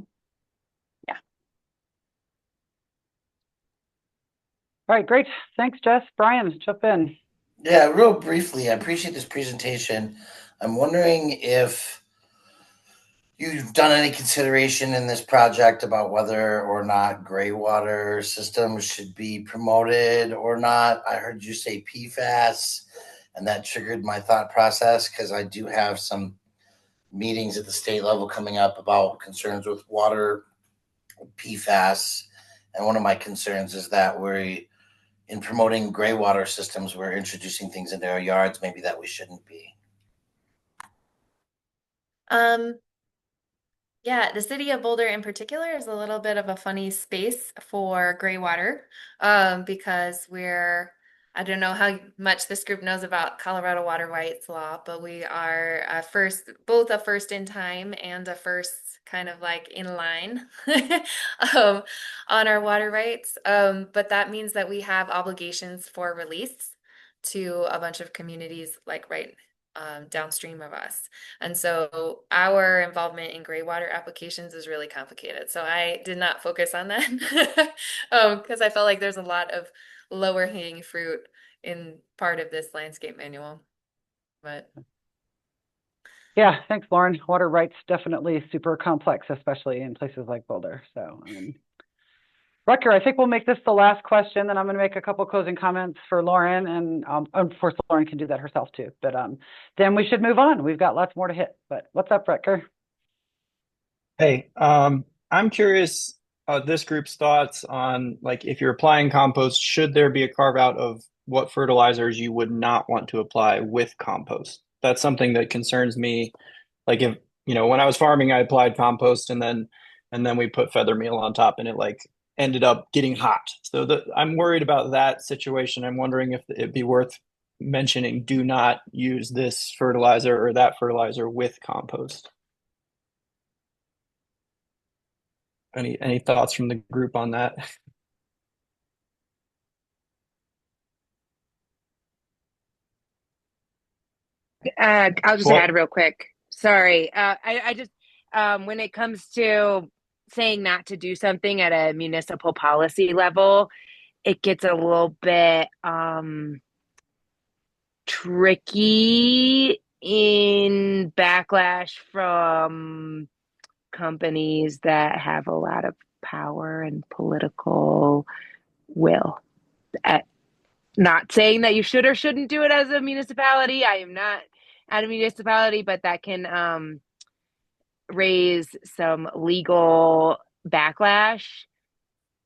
All right, great. Thanks, Jess. Brian, jump in. Yeah, real briefly, I appreciate this presentation. I'm wondering if you've done any consideration in this project about whether or not gray water systems should be promoted or not. I heard you say PFAS, and that triggered my thought process because I do have some meetings at the state level coming up about concerns with water PFAS. And one of my concerns is that in promoting gray water systems, we're introducing things into our yards maybe that we shouldn't be. Yeah, the city of Boulder in particular is a little bit of a funny space for gray water, because I don't know how much this group knows about Colorado water rights law, but we are both a first in time and a first kind of like in line on our water rights. But that means that we have obligations for release to a bunch of communities like right downstream of us. And so our involvement in gray water applications is really complicated. So I did not focus on that because I felt like there's a lot of lower hanging fruit in part of this landscape manual. But yeah, thanks, Lauren. Water rights definitely super complex, especially in places like Boulder. So Rutger, I think we'll make this the last question, then I'm going to make a couple closing comments for Lauren, and of course, Lauren can do that herself too. But then we should move on. We've got lots more to hit. But what's up, Rutger? Hey, I'm curious this group's thoughts on like if you're applying compost, should there be a carve out of what fertilizers you would not want to apply with compost? That's something that concerns me. Like if when I was farming, I applied compost and then we put feather meal on top, and it like ended up getting hot. So I'm worried about that situation. I'm wondering if it'd be worth mentioning, do not use this fertilizer or that fertilizer with compost. Any thoughts from the group on that? I'll just add real quick. Sorry. I just, when it comes to saying not to do something at a municipal policy level, it gets a little bit tricky in backlash from companies that have a lot of power and political will. Not saying that you should or shouldn't do it as a municipality. I am not at a municipality, but that can raise some legal backlash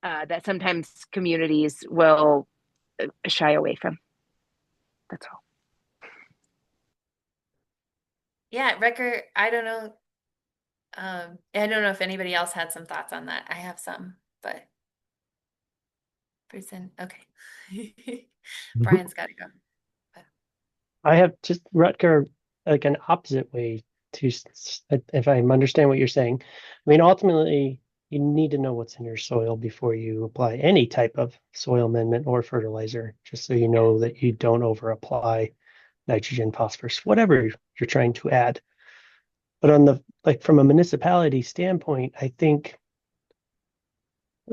that sometimes communities will shy away from. That's all. yeah, Rutger, I don't know. I don't know if anybody else had some thoughts on that. I have some, but okay. Brian's got to go. I have just Rutger, like an opposite way to, if I understand what you're saying. I mean, ultimately, you need to know what's in your soil before you apply any type of soil amendment or fertilizer, just so you know that you don't over apply nitrogen, phosphorus, whatever you're trying to add. But from a municipality standpoint, I think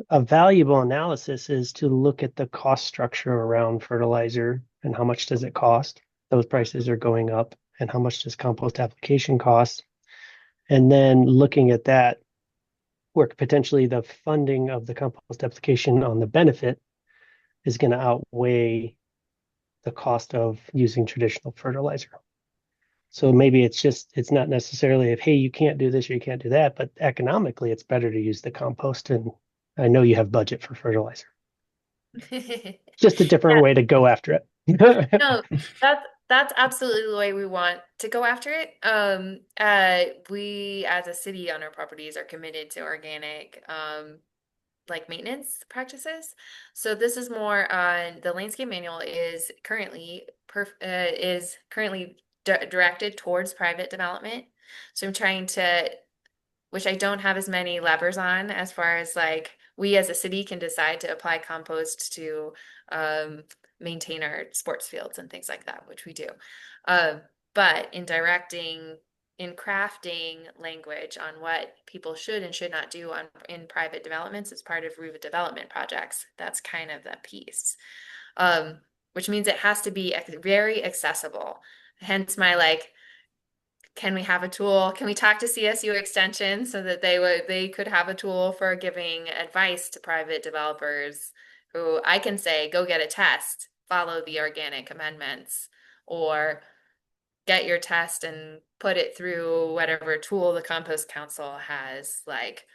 a valuable analysis is to look at the cost structure around fertilizer and how much does it cost. Those prices are going up, and how much does compost application cost? And then looking at that, where potentially the funding of the compost application on the benefit is going to outweigh the cost of using traditional fertilizer. So maybe it's not necessarily hey, you can't do this or you can't do that, but economically it's better to use the compost. And I know you have budget for fertilizer. Just a different way to go after it. No, that's absolutely the way we want to go after it. We as a city on our properties are committed to organic like maintenance practices. So this is more on the landscape manual is currently directed towards private development. So I'm trying to, which I don't have as many levers on as far as like we as a city can decide to apply compost to maintain our sports fields and things like that, which we do. But in crafting language on what people should and should not do in private developments as part of redevelopment projects, that's kind of the piece. Which means it has to be very accessible. Hence my like, can we have a tool? Can we talk to CSU Extension so that they could have a tool for giving advice to private developers who I can say, go get a test, follow the organic amendments, or get your test and put it through whatever tool the Compost Council has like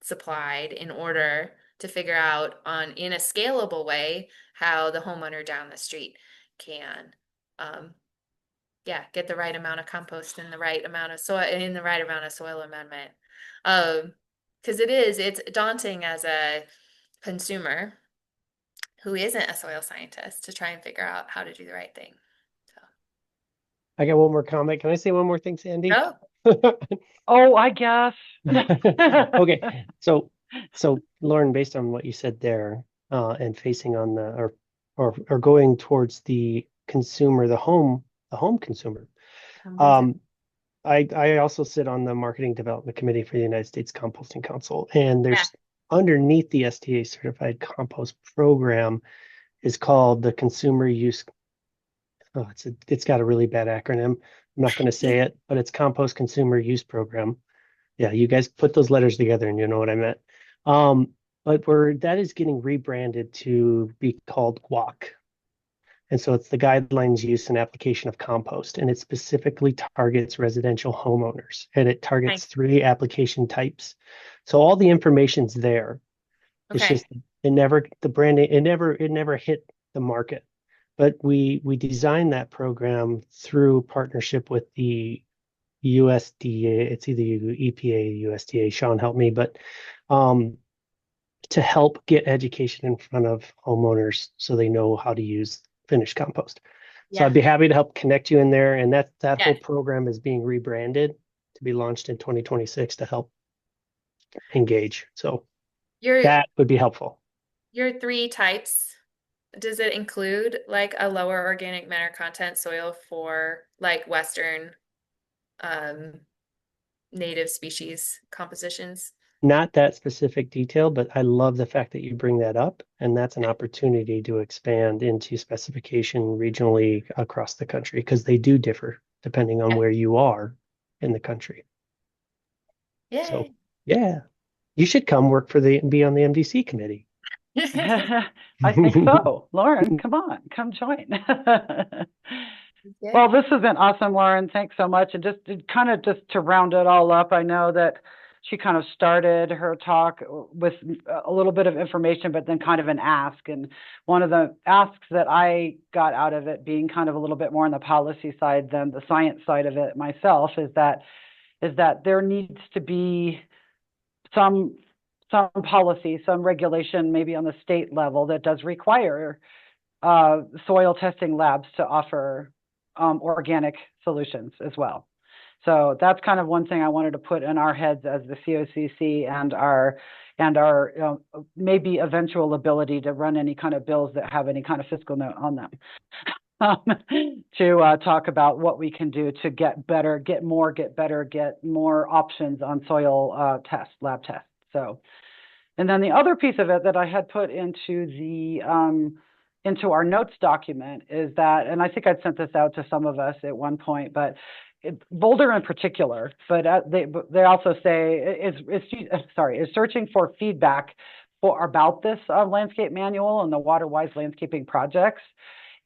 supplied in order to figure out in a scalable way how the homeowner down the street can get the right amount of compost and the right amount of soil in the right amount of soil amendment. Because it's daunting as a consumer who isn't a soil scientist to try and figure out how to do the right thing. I got one more comment. Can I say one more thing, Sandy? Oh, Oh, I guess. Okay. So Lauren, based on what you said there, and facing on or going towards the consumer, the home consumer. I also sit on the Marketing Development Committee for the United States Composting Council, and there's underneath the SDA certified compost program is called the Consumer Use. Oh, it's got a really bad acronym. I'm not going to say it, but it's Compost Consumer Use Program. Yeah, you guys put those letters together and you know what I meant. But that is getting rebranded to be called GWAC. And so it's the Guidelines Use and Application of Compost, and it specifically targets residential homeowners, and it targets 3 application types. So all the information's there. It's just it never hit the market. But we designed that program through partnership with the USDA. It's either EPA, USDA. Sean, help me, but to help get education in front of homeowners so they know how to use finished compost. So I'd be happy to help connect you in there. And that whole program is being rebranded to be launched in 2026 to help engage. So that would be helpful. Your 3 types. Does it include like a lower organic matter content soil for like Western native species compositions? Not that specific detail, but I love the fact that you bring that up. And that's an opportunity to expand into specification regionally across the country because they do differ depending on where you are in the country. Yeah. So, you should come be on the MDC committee. I think so. Lauren, come on, come join. Well, this has been awesome, Lauren. Thanks so much. And just to round it all up, I know that she kind of started her talk with a little bit of information, but then kind of an ask. And one of the asks that I got out of it, being kind of a little bit more on the policy side than the science side of it myself, is that there needs to be some policy, some regulation, maybe on the state level that does require soil testing labs to offer organic solutions as well. So that's kind of one thing I wanted to put in our heads as the COCC and our maybe eventual ability to run any kind of bills that have any kind of fiscal note on them. To talk about what we can do to get better, get more options on soil lab tests. So, and then the other piece of it that I had put into our notes document is that, and I think I'd sent this out to some of us at one point, but Boulder in particular, but they also say is searching for feedback about this landscape manual and the WaterWise landscaping projects.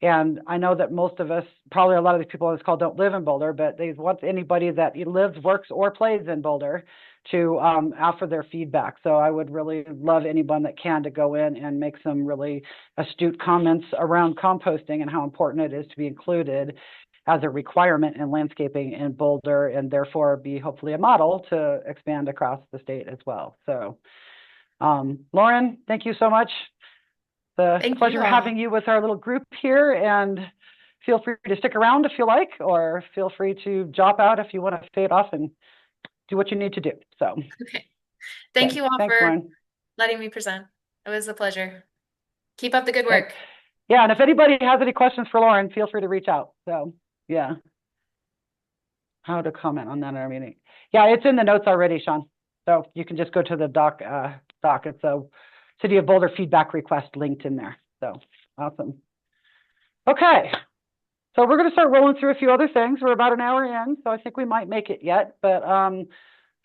And I know that most of us, probably a lot of the people on this call, don't live in Boulder, but they want anybody that lives, works, or plays in Boulder to offer their feedback. So I would really love anyone that can to go in and make some really astute comments around composting and how important it is to be included as a requirement in landscaping in Boulder, and therefore be hopefully a model to expand across the state as well. So Lauren, thank you so much. It's a pleasure having you with our little group here, and feel free to stick around if you like, or feel free to drop out if you want to fade off and do what you need to do. So okay. Thank you all Thanks, for Lauren. letting me present. It was a pleasure. Keep up the good work. Yeah, and if anybody has any questions for Lauren, feel free to reach out. So yeah. How to comment on that in our meeting. Yeah, it's in the notes already, Sean. So you can just go to the doc. It's a City of Boulder feedback request linked in there. So awesome. Okay. So we're going to start rolling through a few other things. We're about an hour in, so I think we might make it yet. But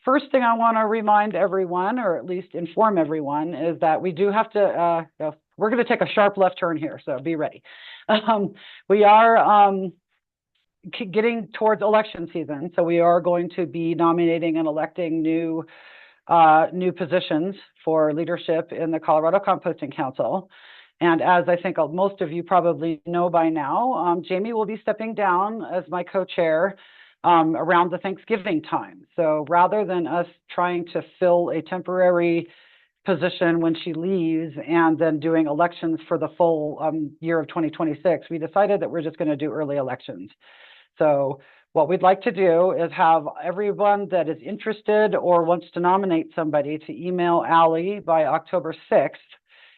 first thing I want to remind everyone, or at least inform everyone, is that we do have to, we're going to take a sharp left turn here, so be ready. We are getting towards election season, so we are going to be nominating and electing new positions for leadership in the Colorado Composting Council. And as I think most of you probably know by now, Jamie will be stepping down as my co-chair around the Thanksgiving time. So rather than us trying to fill a temporary position when she leaves and then doing elections for the full year of 2026, we decided that we're just going to do early elections. So what we'd like to do is have everyone that is interested or wants to nominate somebody to email Allie by October 6th.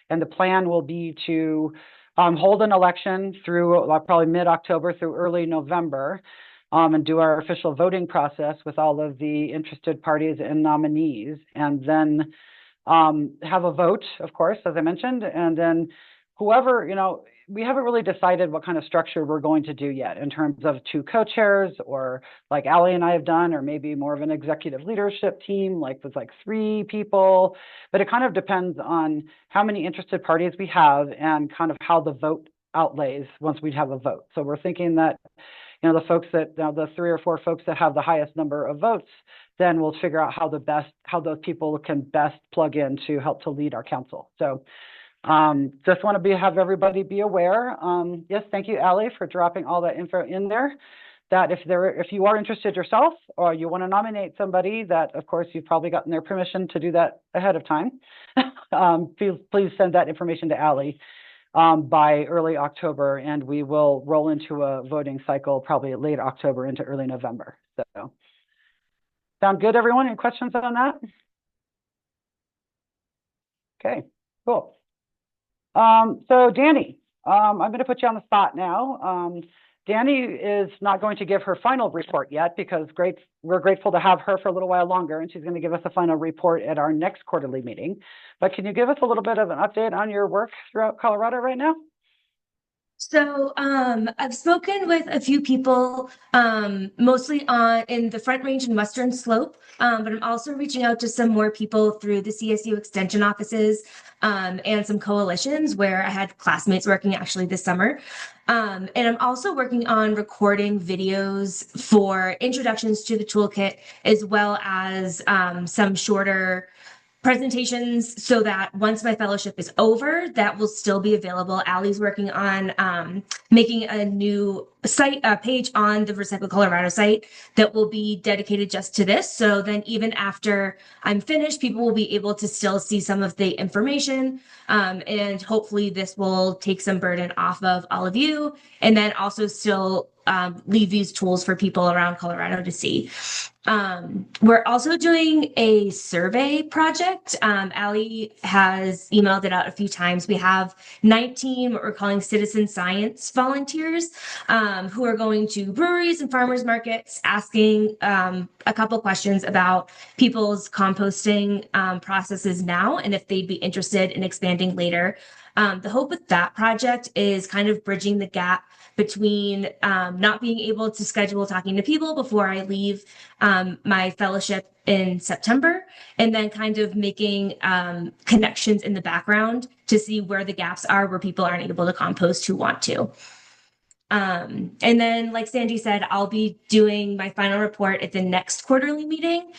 And the plan will be to hold an election through probably mid-October through early November and do our official voting process with all of the interested parties and nominees. And then have a vote, of course, as I mentioned, and then whoever, we haven't really decided what kind of structure we're going to do yet in terms of 2 co-chairs, or like Allie and I have done, or maybe more of an executive leadership team, like with 3 people. But it kind of depends on how many interested parties we have and kind of how the vote outlays once we have a vote. So we're thinking that, the folks that, the 3 or 4 folks that have the highest number of votes, then we'll figure out how those people can best plug in to help to lead our council. So just want to have everybody be aware. Yes, thank you, Allie, for dropping all that info in there. That if you are interested yourself, or you want to nominate somebody, that of course you've probably gotten their permission to do that ahead of time. Please send that information to Allie by early October, and we will roll into a voting cycle probably late October into early November. So sound good, everyone? Any questions on that? Okay, cool. So Danny, I'm going to put you on the spot now. Danny is not going to give her final report yet because we're grateful to have her for a little while longer, and she's going to give us a final report at our next quarterly meeting. But can you give us a little bit of an update on your work throughout Colorado right now? So I've spoken with a few people, mostly in the Front Range and Western Slope, but I'm also reaching out to some more people through the CSU extension offices and some coalitions where I had classmates working actually this summer. And I'm also working on recording videos for introductions to the toolkit, as well as some shorter presentations, so that once my fellowship is over, that will still be available. Allie's working on making a new page on the Recycle Colorado site that will be dedicated just to this. So then even after I'm finished, people will be able to still see some of the information. And hopefully this will take some burden off of all of you, and then also still leave these tools for people around Colorado to see. We're also doing a survey project. Allie has emailed it out a few times. We have 19 what we're calling citizen science volunteers who are going to breweries and farmers markets asking a couple questions about people's composting processes now and if they'd be interested in expanding later. The hope with that project is kind of bridging the gap between not being able to schedule talking to people before I leave my fellowship in September, and then kind of making connections in the background to see where the gaps are where people aren't able to compost who want to. And then, like Sandy said, I'll be doing my final report at the next quarterly meeting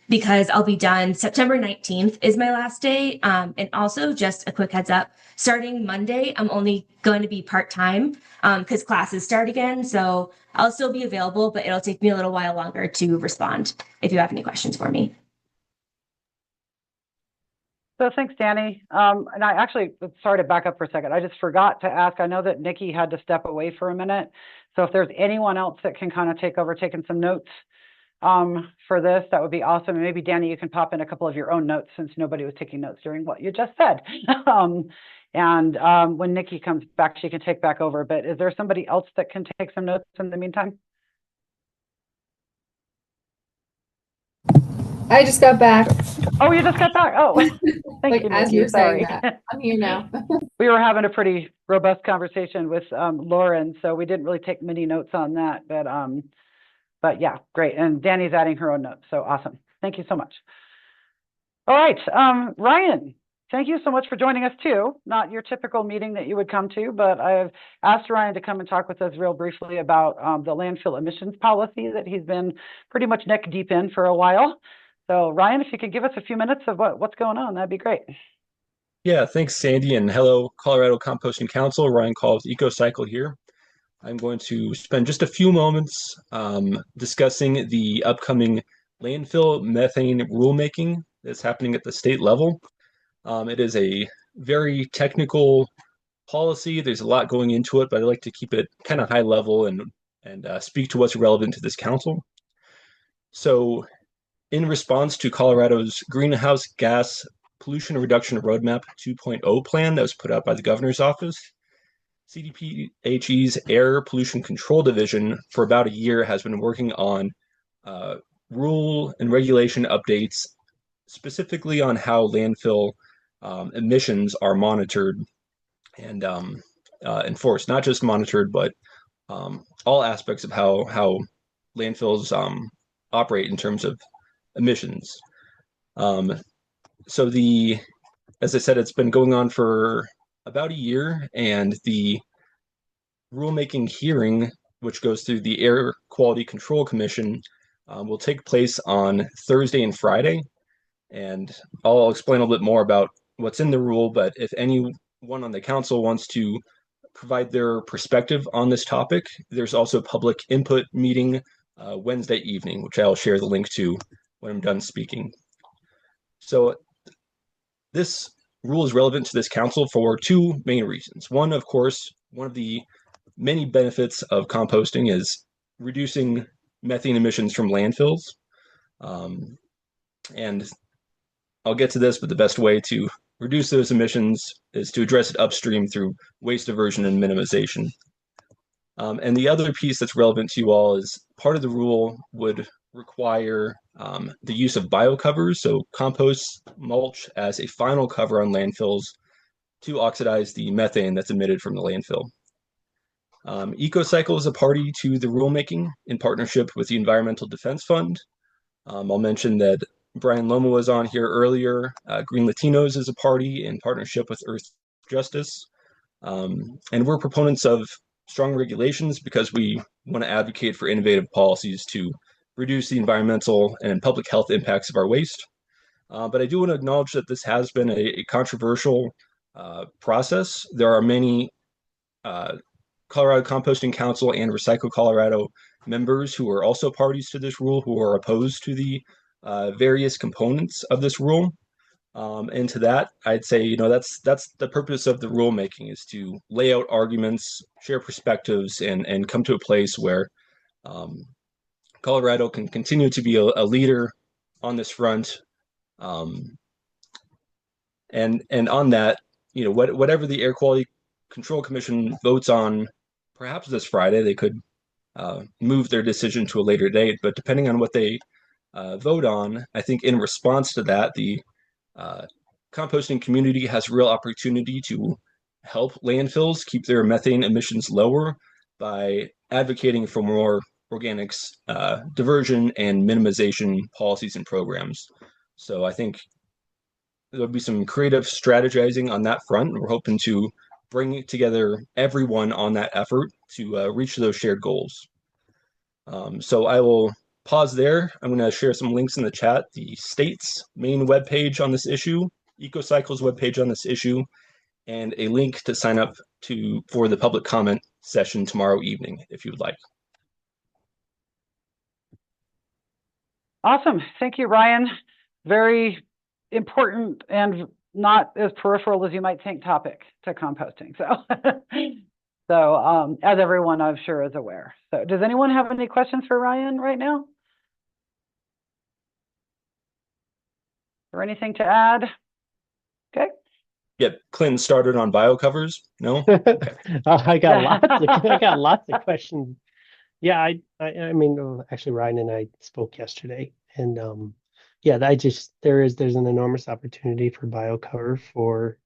because I'll be done. September 19th is my last day. And also, just a quick heads up, starting Monday, I'm only going to be part-time because classes start again. So I'll still be available, but it'll take me a little while longer to respond if you have any questions for me. So thanks, Danny. And I actually, sorry to back up for a second. I just forgot to ask. I know that Nikki had to step away for a minute. So if there's anyone else that can kind of take over taking some notes for this, that would be awesome. And maybe Danny, you can pop in a couple of your own notes since nobody was taking notes during what you just said. When Nikki comes back, she can take back over. But is there somebody else that can take some notes in the meantime? I just got back. Oh, you just got back. Oh, thank Like you, as Nikki. you were Sorry. saying that, I'm here now. We were having a pretty robust conversation with Lauren, so we didn't really take many notes on that. But yeah, great. And Danny's adding her own notes, so awesome. Thank you so much. All right, Ryan, thank you so much for joining us too. Not your typical meeting that you would come to, but I've asked Ryan to come and talk with us real briefly about the landfill emissions policy that he's been pretty much neck deep in for a while. So Ryan, if you could give us a few minutes of what's going on, that'd be great. Yeah, thanks, Sandy, and hello, Colorado Composting Council. Ryan Call with EcoCycle here. I'm going to spend just a few moments discussing the upcoming landfill methane rulemaking that's happening at the state level. It is a very technical policy. There's a lot going into it, but I like to keep it kind of high level and speak to what's relevant to this council. So, in response to Colorado's greenhouse gas pollution reduction roadmap 2.0 plan that was put out by the governor's office, CDPHE's Air Pollution Control Division for about a year has been working on rule and regulation updates, specifically on how landfill emissions are monitored and enforced. Not just monitored, but all aspects of how landfills operate in terms of emissions. So as I said, it's been going on for about a year, and the rulemaking hearing, which goes through the Air Quality Control Commission, will take place on Thursday and Friday. And I'll explain a little bit more about what's in the rule, but if anyone on the council wants to provide their perspective on this topic, there's also a public input meeting Wednesday evening, which I'll share the link to when I'm done speaking. So this rule is relevant to this council for two main reasons. One, of course, one of the many benefits of composting is reducing methane emissions from landfills. And I'll get to this, but the best way to reduce those emissions is to address it upstream through waste diversion and minimization. And the other piece that's relevant to you all is part of the rule would require the use of biocovers, so compost mulch as a final cover on landfills to oxidize the methane that's emitted from the landfill. EcoCycle is a party to the rulemaking in partnership with the Environmental Defense Fund. I'll mention that Brian Loma was on here earlier. Green Latinos is a party in partnership with Earth Justice. And we're proponents of strong regulations because we want to advocate for innovative policies to reduce the environmental and public health impacts of our waste. But I do want to acknowledge that this has been a controversial process. There are many Colorado Composting Council and Recycle Colorado members who are also parties to this rule who are opposed to the various components of this rule. And to that, I'd say, that's the purpose of the rulemaking, is to lay out arguments, share perspectives, and come to a place where Colorado can continue to be a leader on this front. And on that, whatever the Air Quality Control Commission votes on, perhaps this Friday, they could move their decision to a later date. But depending on what they vote on, I think in response to that, the composting community has real opportunity to help landfills keep their methane emissions lower by advocating for more organics diversion and minimization policies and programs. So I think there'll be some creative strategizing on that front. We're hoping to bring together everyone on that effort to reach those shared goals. So I will pause there. I'm going to share some links in the chat. The state's main webpage on this issue, EcoCycle's webpage on this issue, and a link to sign up for the public comment session tomorrow evening, if you would like. Awesome. Thank you, Ryan. Very important and not as peripheral as you might think topic to composting. So, as everyone I'm sure is aware. So does anyone have any questions for Ryan right now? Or anything to add? Okay. Get Clinton started on bio covers? No? Okay. I got lots of questions. Yeah, I mean, actually, Ryan and I spoke yesterday, and yeah, there's an enormous opportunity for biocover for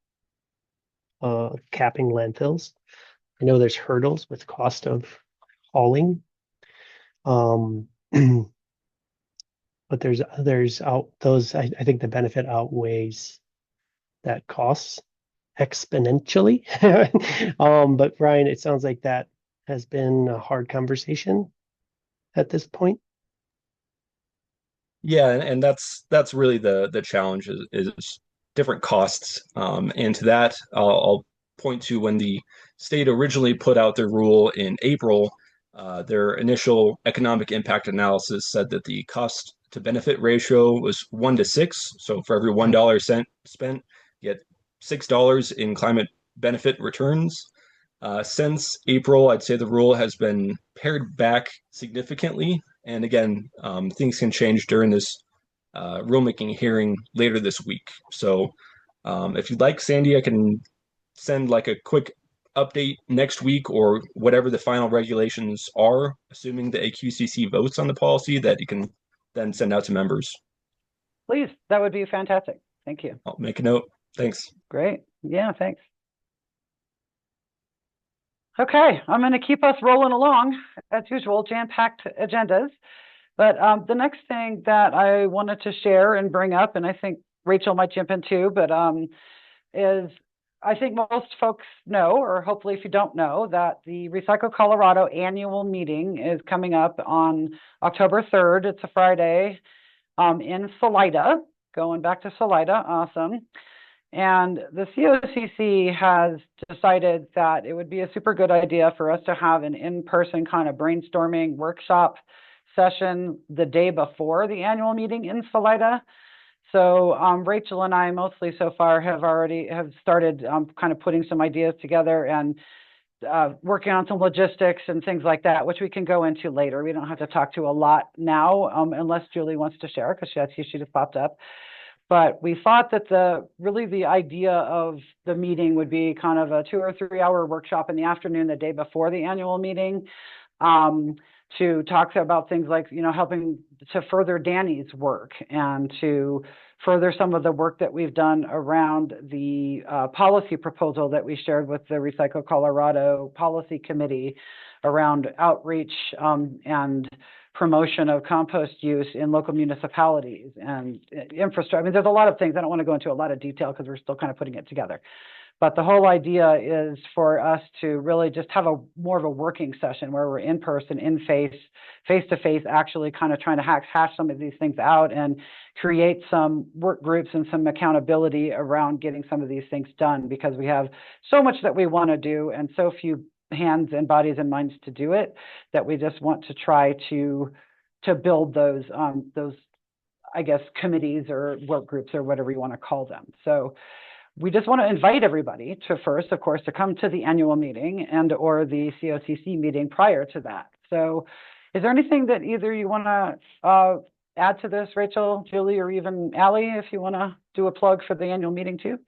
capping landfills. I know there's hurdles with cost of hauling, but there's those. I think the benefit outweighs that cost exponentially. But Ryan, it sounds like that has been a hard conversation at this point. Yeah, and that's really the challenge is different costs. And to that, I'll point to when the state originally put out their rule in April, their initial economic impact analysis said that the cost to benefit ratio was 1 to 6. So for every $1 spent, you get $6 in climate benefit returns. Since April, I'd say the rule has been pared back significantly. And again, things can change during this rulemaking hearing later this week. So if you'd like, Sandy, I can send like a quick update next week or whatever the final regulations are, assuming the AQCC votes on the policy, that you can then send out to members. Please, that would be fantastic. Thank you. I'll make a note. Thanks. Great. Yeah, thanks. Okay, I'm going to keep us rolling along as usual, jam-packed agendas. But the next thing that I wanted to share and bring up, and I think Rachel might jump in too, but is I think most folks know, or hopefully if you don't know, that the Recycle Colorado annual meeting is coming up on October 3rd. It's a Friday in Salida, going back to Salida. Awesome. And the COCC has decided that it would be a super good idea for us to have an in-person kind of brainstorming workshop session the day before the annual meeting in Salida. So Rachel and I mostly so far have started kind of putting some ideas together and working on some logistics and things like that, which we can go into later. We don't have to talk to a lot now unless Julie wants to share, because she just popped up. But we thought that the idea of the meeting would be kind of a 2 or 3 hour workshop in the afternoon, the day before the annual meeting, to talk about things like, helping to further Danny's work and to further some of the work that we've done around the policy proposal that we shared with the Recycle Colorado Policy Committee around outreach and promotion of compost use in local municipalities and infrastructure. I mean, there's a lot of things. I don't want to go into a lot of detail because we're still kind of putting it together. But the whole idea is for us to really just have more of a working session where we're in person, face to face, actually kind of trying to hash some of these things out and create some work groups and some accountability around getting some of these things done, because we have so much that we want to do and so few hands and bodies and minds to do it, that we just want to try to build those I guess committees or work groups or whatever you want to call them. So we just want to invite everybody to first, of course, to come to the annual meeting and or the COCC meeting prior to that. So Is there anything that either you want to add to this, Rachel, Julie, or even Allie, if you want to do a plug for the annual meeting too?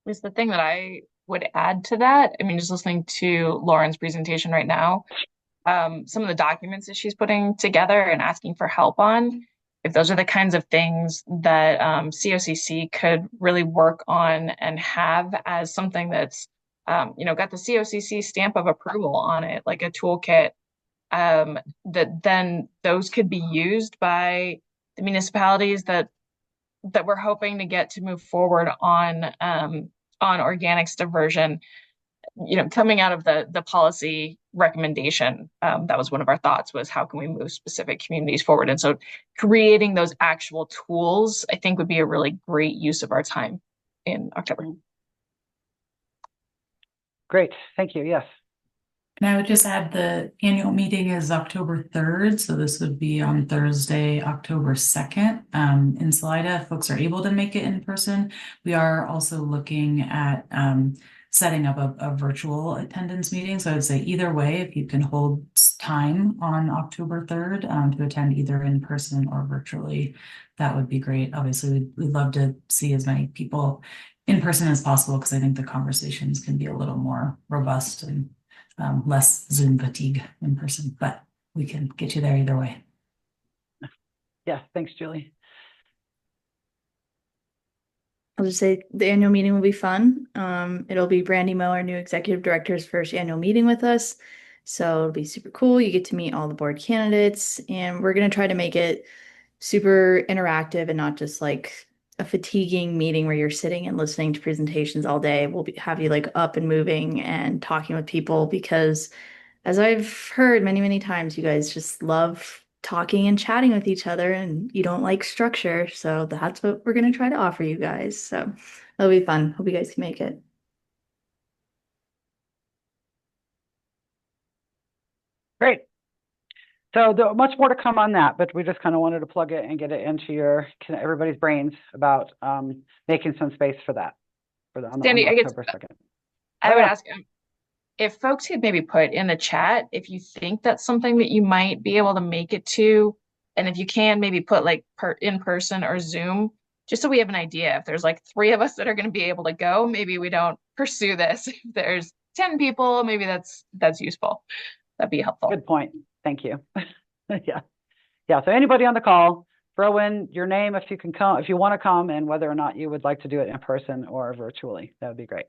Is the thing that I would add to that, I mean, just listening to Lauren's presentation right now, some of the documents that she's putting together and asking for help on, if those are the kinds of things that COCC could really work on and have as something that's, got the COCC stamp of approval on it, like a toolkit, that then those could be used by the municipalities that we're hoping to get to move forward on organics diversion, coming out of the policy recommendation. That was one of our thoughts, was how can we move specific communities forward? And so creating those actual tools, I think, would be a really great use of our time in October. Great, thank you, yes. And I would just add the annual meeting is October 3rd, so this would be on Thursday, October 2nd. In Salida, if folks are able to make it in person. We are also looking at setting up a virtual attendance meeting. So I would say either way, if you can hold time on October 3rd to attend either in person or virtually, that would be great. Obviously, we'd love to see as many people in person as possible, because I think the conversations can be a little more robust and less Zoom fatigue in person, but we can get you there either way. Yeah, thanks, Julie. I'll just say the annual meeting will be fun. It'll be Brandy Moe, our new executive director's first annual meeting with us. So it'll be super cool. You get to meet all the board candidates, and we're going to try to make it super interactive and not just like a fatiguing meeting where you're sitting and listening to presentations all day. We'll have you like up and moving and talking with people, because as I've heard many, many times, you guys just love talking and chatting with each other, and you don't like structure. So that's what we're going to try to offer you guys. So it'll be fun. Hope you guys can make it. Great. So much more to come on that, but we just kind of wanted to plug it and get it into everybody's brains about making some space for that on Sandy, October 2nd. I would ask if folks could maybe put in the chat if you think that's something that you might be able to make it to, and if you can, maybe put like in person or Zoom, just so we have an idea. If there's like 3 of us that are going to be able to go, maybe we don't pursue this. If there's 10 people, maybe that's useful. That'd be helpful. Good point. Thank you. Yeah. So anybody on the call, throw in your name if you can come, if you want to come, and whether or not you would like to do it in person or virtually. That would be great.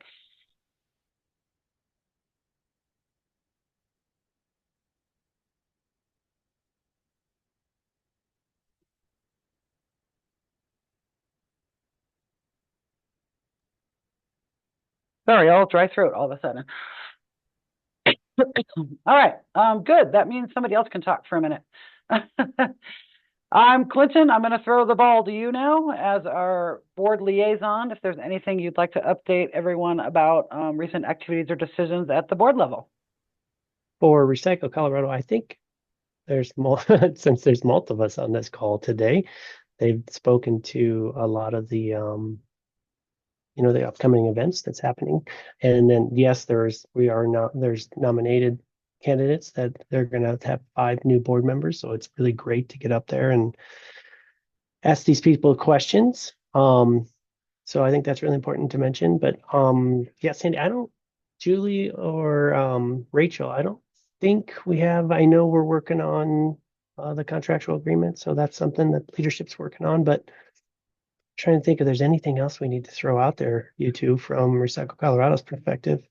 Sorry, all dry throat all of a sudden. All right, good. That means somebody else can talk for a minute. I'm Clinton. I'm going to throw the ball to you now as our board liaison. If there's anything you'd like to update everyone about recent activities or decisions at the board level. For Recycle Colorado, I think there's more, since there's multiple of us on this call today, they've spoken to a lot of the the upcoming events that's happening. And then, yes, there's nominated candidates that they're going to have 5 new board members. So it's really great to get up there and ask these people questions. So I think that's really important to mention. But yeah, Sandy, Julie or Rachel, I don't think we have. I know we're working on the contractual agreement. So that's something that leadership's working on. But trying to think if there's anything else we need to throw out there, you two, from Recycle Colorado's perspective,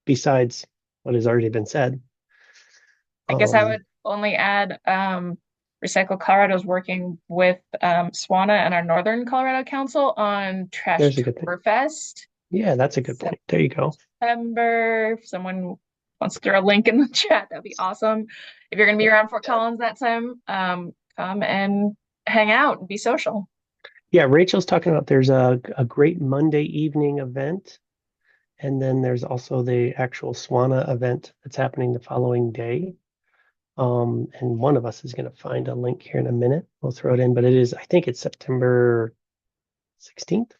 besides what has already been said. I guess I would only add Recycle Colorado is working with SWANA and our Northern Colorado Council on Trash Fest. Yeah, that's a good point. There you go. September. If someone wants to throw a link in the chat, that'd be awesome. If you're going to be around Fort Collins that time, come and hang out and be social. Yeah, Rachel's talking about there's a great Monday evening event. And then there's also the actual SWANA event that's happening the following day. And one of us is going to find a link here in a minute. We'll throw it in, but I think it's September 16th,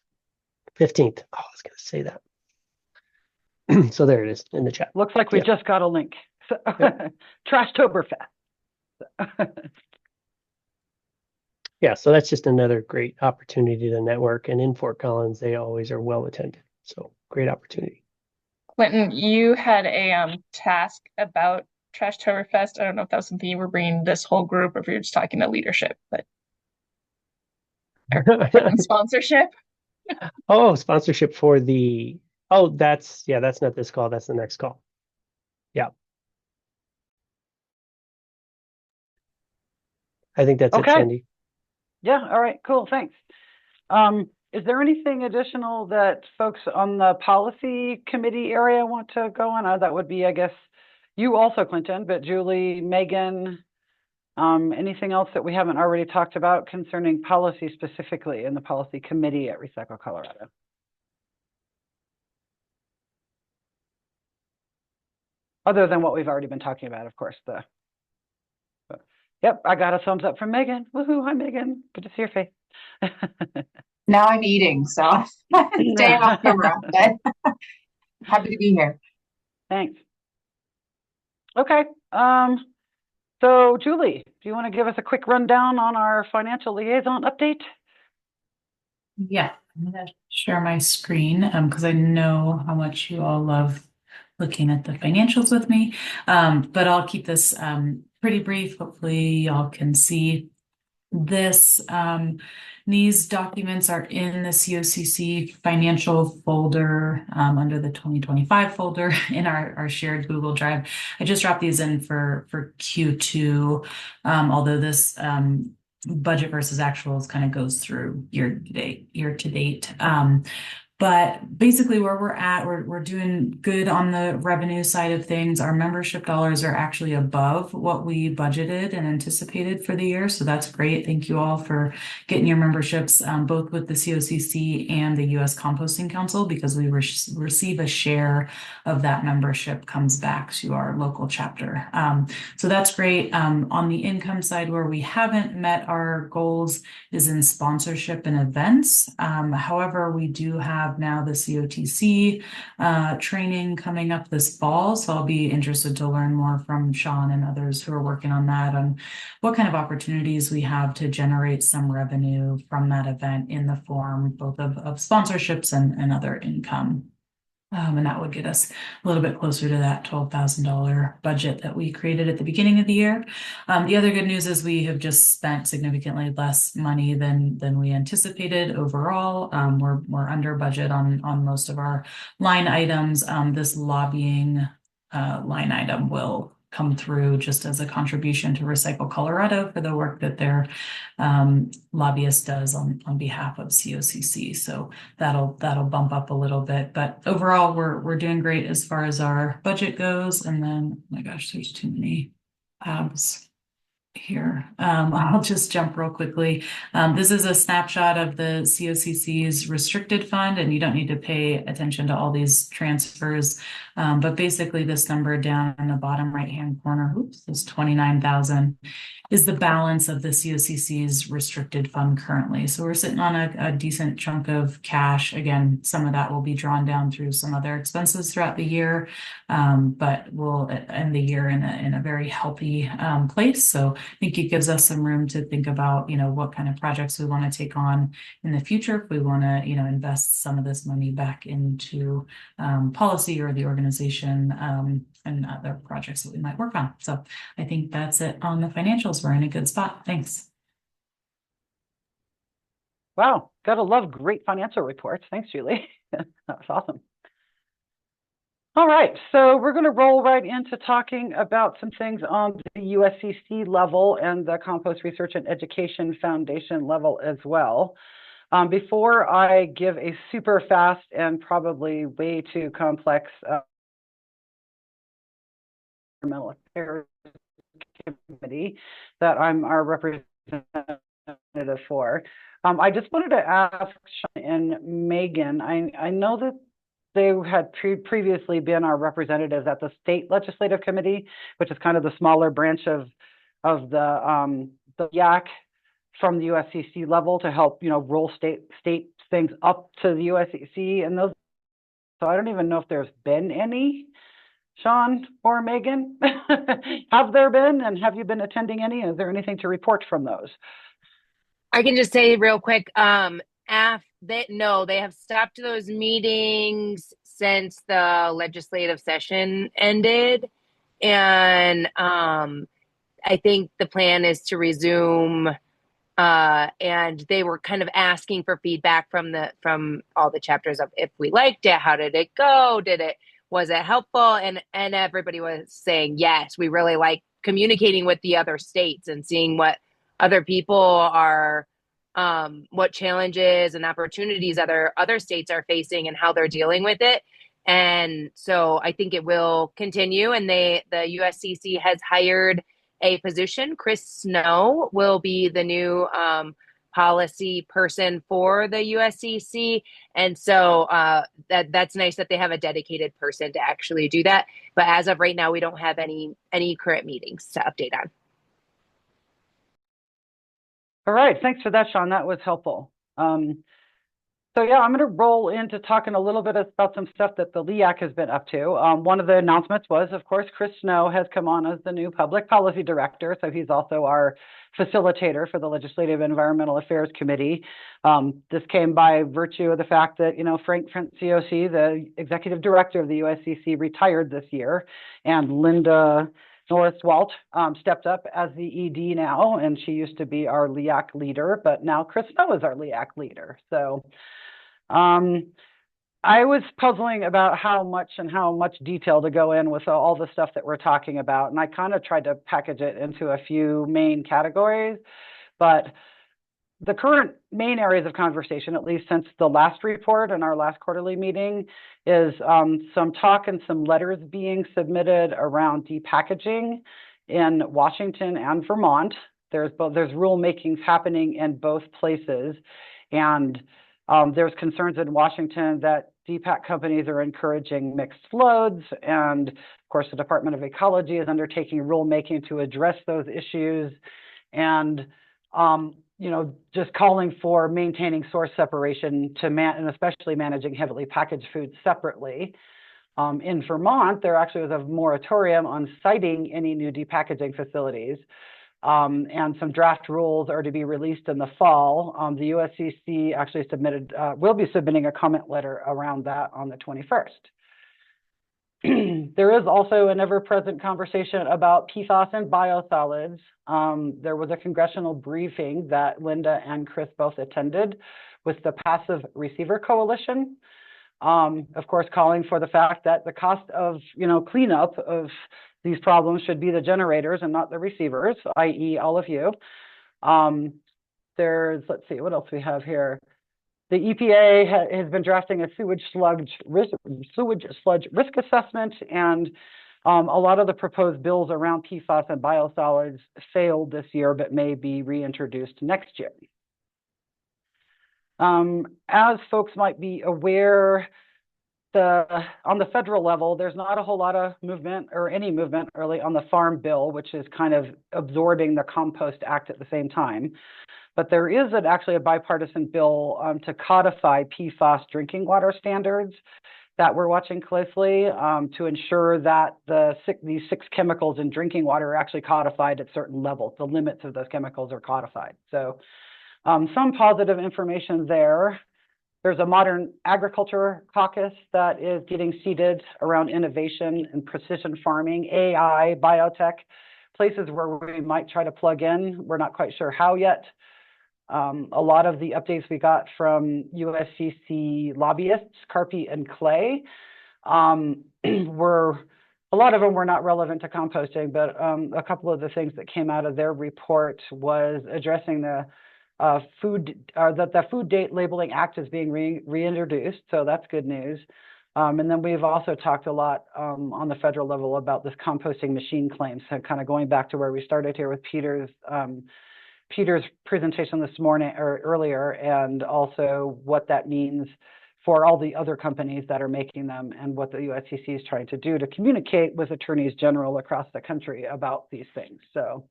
15th. Oh, I was going to say that. So there it is in the chat. Looks like we just got a link. So, Trashtoberfest. Yeah, so that's just another great opportunity to network. And in Fort Collins, they always are well attended. So great opportunity. Clinton, you had a task about Trashtoberfest. I don't know if that was something you were bringing this whole group or if you're just talking to leadership, but sponsorship. Oh, sponsorship for the, oh, that's not this call. That's the next call. Yeah. I think that's it, Cindy. Yeah, all right, cool, thanks. Is there anything additional that folks on the policy committee area want to go on? That would be, I guess, you also, Clinton, but Julie, Megan, anything else that we haven't already talked about concerning policy specifically in the policy committee at Recycle Colorado? Other than what we've already been talking about, of course. Yep, I got a thumbs up from Megan. Woohoo, hi Megan, good to see your face. Now I'm eating, so staying off camera, but happy to be here. Thanks. Okay, so Julie, do you want to give us a quick rundown on our financial liaison update? Yeah, I'm gonna share my screen because I know how much you all love looking at the financials with me. But I'll keep this pretty brief. Hopefully y'all can see this. These documents are in the COCC financial folder under the 2025 folder in our shared Google Drive. I just dropped these in for Q2, although this budget versus actuals kind of goes through year to date. But basically where we're at, we're doing good on the revenue side of things. Our membership dollars are actually above what we budgeted and anticipated for the year. So that's great. Thank you all for getting your memberships, both with the COCC and the US Composting Council, because we receive a share of that membership comes back to our local chapter. So that's great. On the income side, where we haven't met our goals is in sponsorship and events. However, we do have now the COTC training coming up this fall. So I'll be interested to learn more from Sean and others who are working on that, on what kind of opportunities we have to generate some revenue from that event in the form both of sponsorships and other income. And that would get us a little bit closer to that $12,000 budget that we created at the beginning of the year. The other good news is we have just spent significantly less money than we anticipated overall. We're under budget on most of our line items. This lobbying line item will come through just as a contribution to Recycle Colorado for the work that their lobbyist does on behalf of COCC. So that'll bump up a little bit, but overall we're doing great as far as our budget goes. And then, oh my gosh, there's too many tabs here. I'll just jump real quickly. This is a snapshot of the COCC's restricted fund, and you don't need to pay attention to all these transfers. But basically this number down in the bottom right-hand corner, this 29,000 is the balance of the COCC's restricted fund currently. So we're sitting on a decent chunk of cash. Again, some of that will be drawn down through some other expenses throughout the year, but we'll end the year in a very healthy place. So I think it gives us some room to think about, what kind of projects we want to take on in the future. If we want to, invest some of this money back into policy or the organization and other projects that we might work on. So I think that's it on the financials. We're in a good spot. Thanks. Wow, gotta love great financial reports. Thanks, Julie. That was awesome. All right, so we're going to roll right into talking about some things on the USCC level and the Compost Research and Education Foundation level as well. Before I give a super fast and probably way too complex environmental affairs committee that I'm our representative for, I just wanted to ask Sean and Megan, I know that they had previously been our representatives at the state legislative committee, which is kind of the smaller branch of the YAC from the USCC level to help, roll state things up to the USCC and those. So I don't even know if there's been any Sean or Megan? Have there been, and have you been attending any? Is there anything to report from those? I can just say real quick, they have stopped those meetings since the legislative session ended. And I think the plan is to resume, and they were kind of asking for feedback from all the chapters of if we liked it, how did it go? Was it helpful? And everybody was saying, yes, we really like communicating with the other states and seeing what other people are, what challenges and opportunities other states are facing and how they're dealing with it. And so I think it will continue. And the USCC has hired a position. Chris Snow will be the new policy person for the USCC. And so that's nice that they have a dedicated person to actually do that. But as of right now, we don't have any current meetings to update on. All right, thanks for that, Sean. That was helpful. So yeah, I'm going to roll into talking a little bit about some stuff that the LEAC has been up to. One of the announcements was, of course, Chris Snow has come on as the new Public Policy Director. So he's also our facilitator for the Legislative Environmental Affairs Committee. This came by virtue of the fact that, Frank Franciosi, the Executive Director of the USCC, retired this year, and Linda Norris-Walt stepped up as the ED now, and she used to be our LEAC leader, but now Chris Snow is our LEAC leader. So I was puzzling about how much detail to go in with all the stuff that we're talking about, and I kind of tried to package it into a few main categories, but the current main areas of conversation, at least since the last report and our last quarterly meeting, is some talk and some letters being submitted around depackaging in Washington and Vermont. There's rulemakings happening in both places, and there's concerns in Washington that depack companies are encouraging mixed loads, and of course the Department of Ecology is undertaking rulemaking to address those issues, and just calling for maintaining source separation and especially managing heavily packaged foods separately. In Vermont, there actually was a moratorium on citing any new depackaging facilities. And some draft rules are to be released in the fall. The USCC actually will be submitting a comment letter around that on the 21st. There is also an ever-present conversation about PFAS and biosolids. There was a congressional briefing that Linda and Chris both attended with the Passive Receiver Coalition. Of course, calling for the fact that the cost of cleanup of these problems should be the generators and not the receivers, i.e. all of you. Let's see, what else we have here. The EPA has been drafting a sewage sludge risk assessment, and a lot of the proposed bills around PFAS and biosolids failed this year, but may be reintroduced next year. As folks might be aware, on the federal level, there's not a whole lot of movement or any movement really on the Farm Bill, which is kind of absorbing the Compost Act at the same time. But there is actually a bipartisan bill to codify PFAS drinking water standards that we're watching closely to ensure that these 6 chemicals in drinking water are actually codified at certain levels. The limits of those chemicals are codified. So some positive information there. There's a modern agriculture caucus that is getting seated around innovation and precision farming, AI, biotech, places where we might try to plug in. We're not quite sure how yet. A lot of the updates we got from USCC lobbyists, Carpy and Clay, a lot of them were not relevant to composting, but a couple of the things that came out of their report was addressing the Food Date Labeling Act is being reintroduced, so that's good news. And then we've also talked a lot on the federal level about this composting machine claim. So kind of going back to where we started here with Peter's presentation this morning or earlier, and also what that means for all the other companies that are making them and what the USCC is trying to do to communicate with attorneys general across the country about these things. So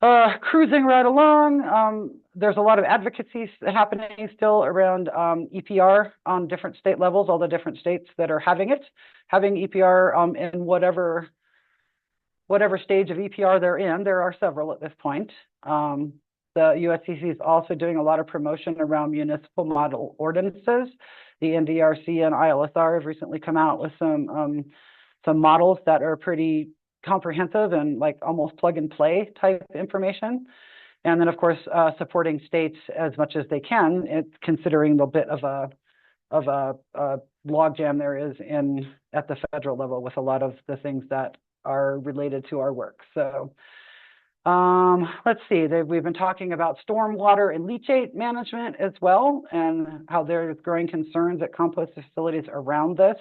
Cruising right along. There's a lot of advocacy happening still around EPR on different state levels, all the different states that are having EPR in whatever stage of EPR they're in. There are several at this point. The USCC is also doing a lot of promotion around municipal model ordinances. The NDRC and ILSR have recently come out with some models that are pretty comprehensive and like almost plug and play type information. And then of course, supporting states as much as they can, considering the bit of a logjam there is at the federal level with a lot of the things that are related to our work. So let's see, we've been talking about stormwater and leachate management as well, and how there's growing concerns at compost facilities around this.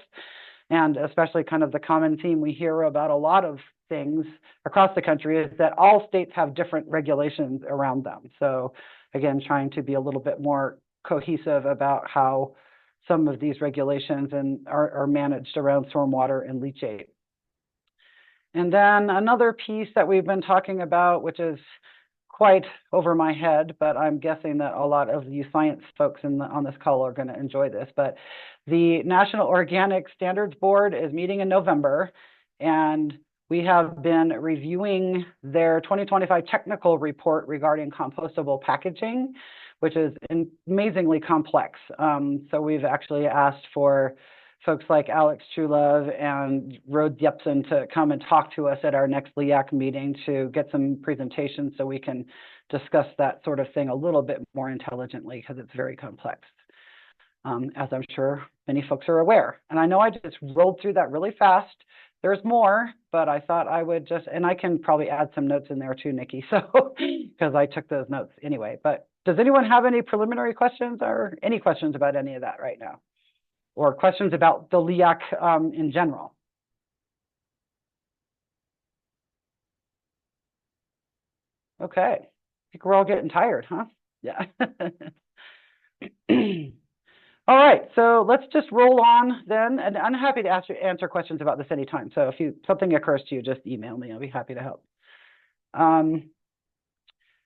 And especially kind of the common theme we hear about a lot of things across the country is that all states have different regulations around them. So again, trying to be a little bit more cohesive about how some of these regulations are managed around stormwater and leachate. And then another piece that we've been talking about, which is quite over my head, but I'm guessing that a lot of you science folks on this call are going to enjoy this. But the National Organic Standards Board is meeting in November, and we have been reviewing their 2025 technical report regarding compostable packaging, which is amazingly complex. So we've actually asked for folks like Alex Trulove and Rode Jepsen to come and talk to us at our next LEAC meeting to get some presentations so we can discuss that sort of thing a little bit more intelligently, because it's very complex, as I'm sure many folks are aware. And I know I just rolled through that really fast. There's more, but I thought I would and I can probably add some notes in there too, Nikki, so because I took those notes anyway. But does anyone have any preliminary questions or any questions about any of that right now? Or questions about the LEAC in general? Okay, I think we're all getting tired, huh? Yeah. All right, so let's just roll on then, and I'm happy to answer questions about this anytime. So if something occurs to you, just email me. I'll be happy to help.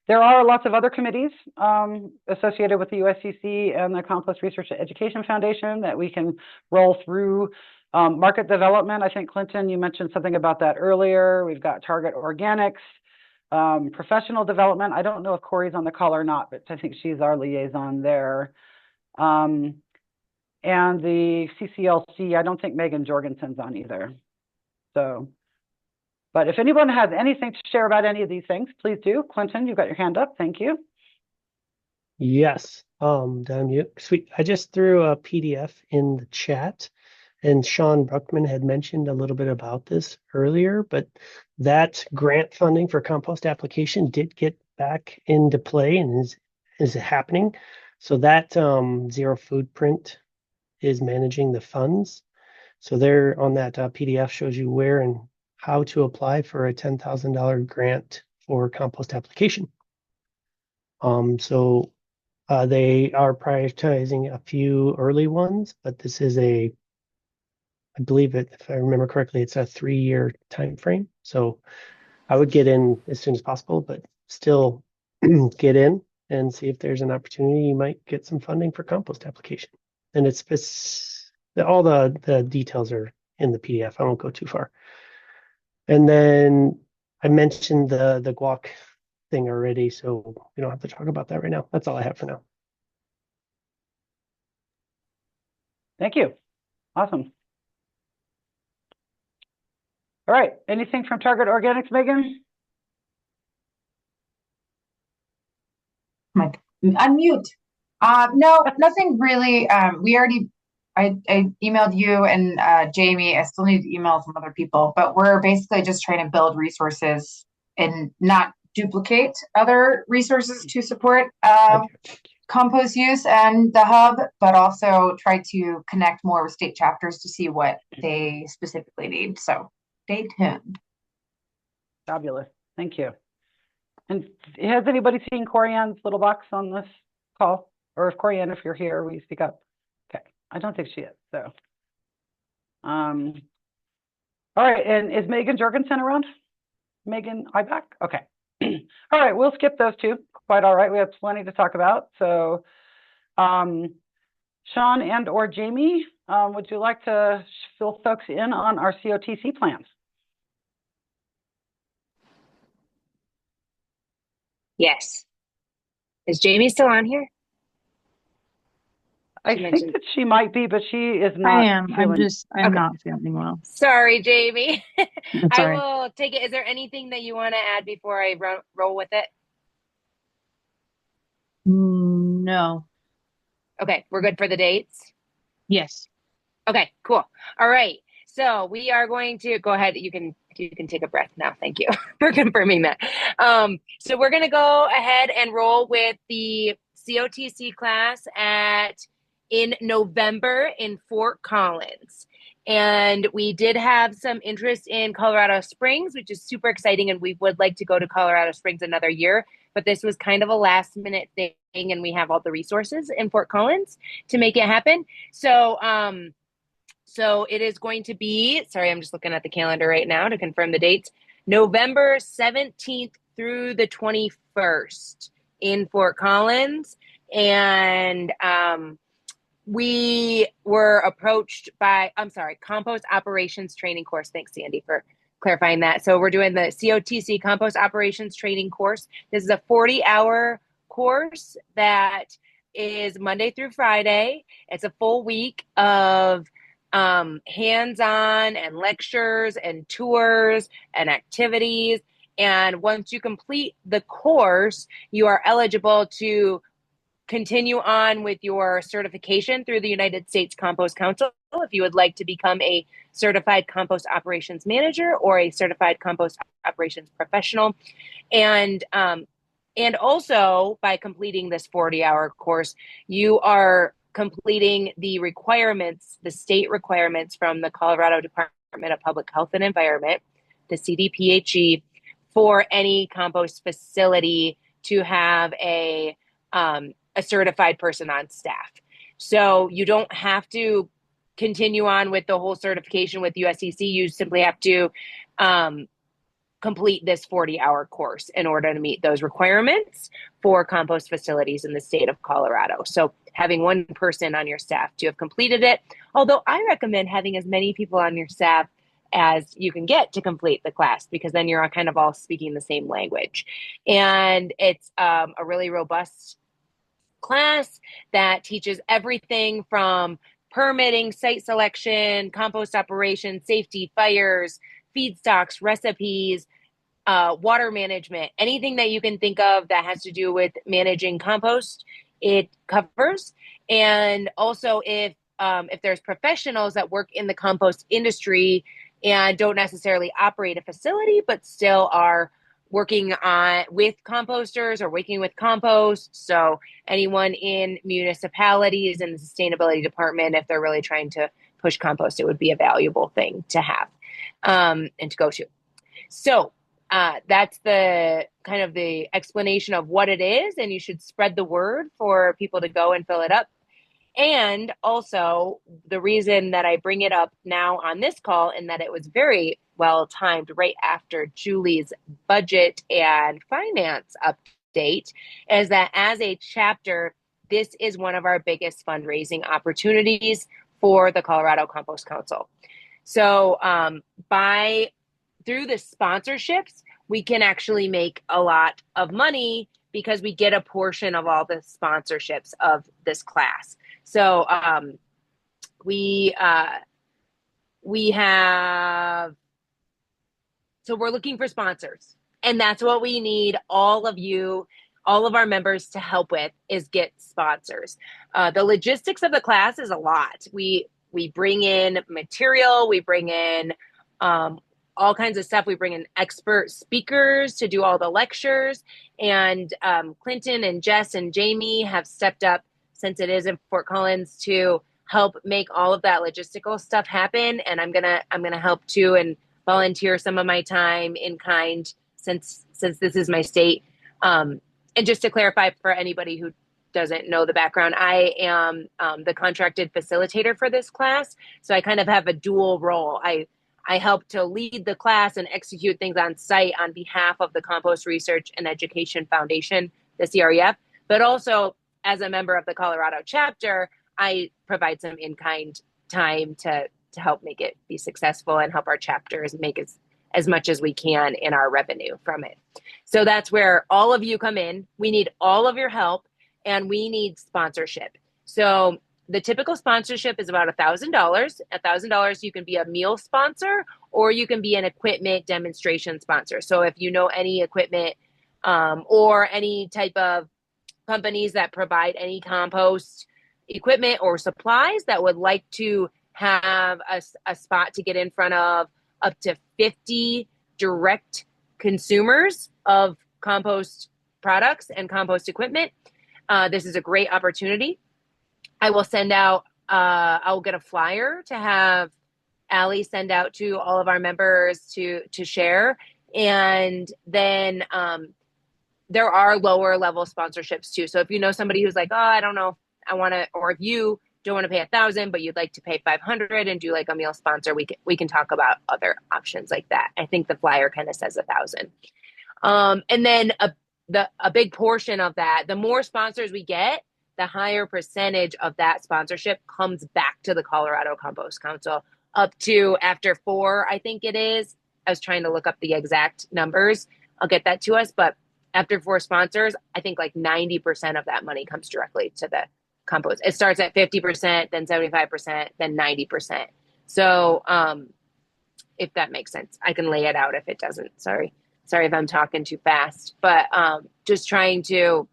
There are lots of other committees associated with the USCC and the Compost Research and Education Foundation that we can roll through. Market development, I think, Clinton, you mentioned something about that earlier. We've got Target Organics. Professional development, I don't know if Corey's on the call or not, but I think she's our liaison there. And the CCLC, I don't think Megan Jorgensen's on either. So, but if anyone has anything to share about any of these things, please do. Clinton, you've got your hand up. Thank you. Yes. Sweet. I just threw a PDF in the chat, and Sean Bruckman had mentioned a little bit about this earlier, but that grant funding for compost application did get back into play and is happening. So that Zero Foodprint is managing the funds. So there on that PDF shows you where and how to apply for a $10,000 grant for compost application. So they are prioritizing a few early ones, but this is I believe if I remember correctly, it's a 3-year time frame. So I would get in as soon as possible, but still get in and see if there's an opportunity. You might get some funding for compost application. And all the details are in the PDF. I won't go too far. And then I mentioned the guac thing already, so we don't have to talk about that right now. That's all I have for now. Thank you. Awesome. All right. Anything from Target Organics, Megan? Unmute. No, nothing really. I emailed you and Jamie. I still need to email some other people, but we're basically just trying to build resources and not duplicate other resources to support compost use and the hub, but also try to connect more with state chapters to see what they specifically need. So stay tuned. Fabulous. Thank you. And has anybody seen Corianne's little box on this call? Or if Corianne, if you're here, will you speak up? Okay. I don't think she is. So, all right. And is Megan Jorgensen around? Megan Ibach? Okay. All right, we'll skip those two. Quite all right. We have plenty to talk about. So, Sean and or Jamie, would you like to fill folks in on our COTC plans? Yes. Is Jamie still on here? I think that she might be, but she is not. I am. I'm Okay. not feeling well. Sorry, Jamie. That's I all right. will take it. Is there anything that you want to add before I roll with it? No. Okay, we're good for the dates? Yes. Okay, cool. All right. So we are going to go ahead. You can take a breath now. Thank you for confirming that. So we're going to go ahead and roll with the COTC class in November in Fort Collins. And we did have some interest in Colorado Springs, which is super exciting. And we would like to go to Colorado Springs another year, but this was kind of a last minute thing. And we have all the resources in Fort Collins to make it happen. So, so it is going to be, sorry, I'm just looking at the calendar right now to confirm the dates, November 17th through the 21st in Fort Collins. And we were approached by, compost operations training course. Thanks, Sandy, for clarifying that. So we're doing the COTC compost operations training course. This is a 40-hour course that is Monday through Friday. It's a full week of hands-on and lectures and tours and activities. And once you complete the course, you are eligible to continue on with your certification through the United States Compost Council if you would like to become a certified compost operations manager or a certified compost operations professional. And also by completing this 40-hour course, you are completing the requirements, the state requirements from the Colorado Department of Public Health and Environment, the CDPHE, for any compost facility to have a certified person on staff. So you don't have to continue on with the whole certification with USCC. You simply have to complete this 40-hour course in order to meet those requirements for compost facilities in the state of Colorado. So having one person on your staff to have completed it, although I recommend having as many people on your staff as you can get to complete the class, because then you're kind of all speaking the same language. And it's a really robust class that teaches everything from permitting, site selection, compost operation, safety, fires, feedstocks, recipes, water management, anything that you can think of that has to do with managing compost, it covers. And also if there's professionals that work in the compost industry and don't necessarily operate a facility, but still are working with composters or working with compost. So anyone in municipalities and the sustainability department, if they're really trying to push compost, it would be a valuable thing to have and to go to. So that's the kind of the explanation of what it is, and you should spread the word for people to go and fill it up. And also the reason that I bring it up now on this call, and that it was very well timed right after Julie's budget and finance update, is that as a chapter, this is one of our biggest fundraising opportunities for the Colorado Compost Council. So through the sponsorships, we can actually make a lot of money because we get a portion of all the sponsorships of this class. So we're looking for sponsors, and that's what we need all of our members to help with, is get sponsors. The logistics of the class is a lot. We bring in material, we bring in all kinds of stuff. We bring in expert speakers to do all the lectures, and Clinton and Jess and Jamie have stepped up, since it is in Fort Collins, to help make all of that logistical stuff happen. And I'm gonna help too, and volunteer some of my time in kind, since this is my state. And just to clarify for anybody who doesn't know the background, I am the contracted facilitator for this class. So I kind of have a dual role. I I help to lead the class and execute things on site on behalf of the Compost Research and Education Foundation, the CREF, but also as a member of the Colorado chapter, I provide some in-kind time to help make it be successful and help our chapters make as much as we can in our revenue from it. So that's where all of you come in. We need all of your help, and we need sponsorship. So the typical sponsorship is about $1,000. $1,000, you can be a meal sponsor, or you can be an equipment demonstration sponsor. So if you know any equipment or any type of companies that provide any compost equipment or supplies that would like to have a spot to get in front of up to 50 direct consumers of compost products and compost equipment, this is a great opportunity. I will send out, I'll get a flyer to have Allie send out to all of our members to share. And then there are lower level sponsorships too. So if you know somebody who's like, oh, I don't know, I want to, or if you don't want to pay 1,000, but you'd like to pay 500 and do like a meal sponsor, we can talk about other options like that. I think the flyer kind of says 1,000. And then a big portion of that, the more sponsors we get, the higher percentage of that sponsorship comes back to the Colorado Compost Council, up to after 4, I think it is. I was trying to look up the exact numbers. I'll get that to us. But after 4 sponsors, I think like 90% of that money comes directly to the compost. It starts at 50%, then 75%, then 90%. So if that makes sense, I can lay it out if it doesn't. Sorry if I'm talking too fast, but just trying to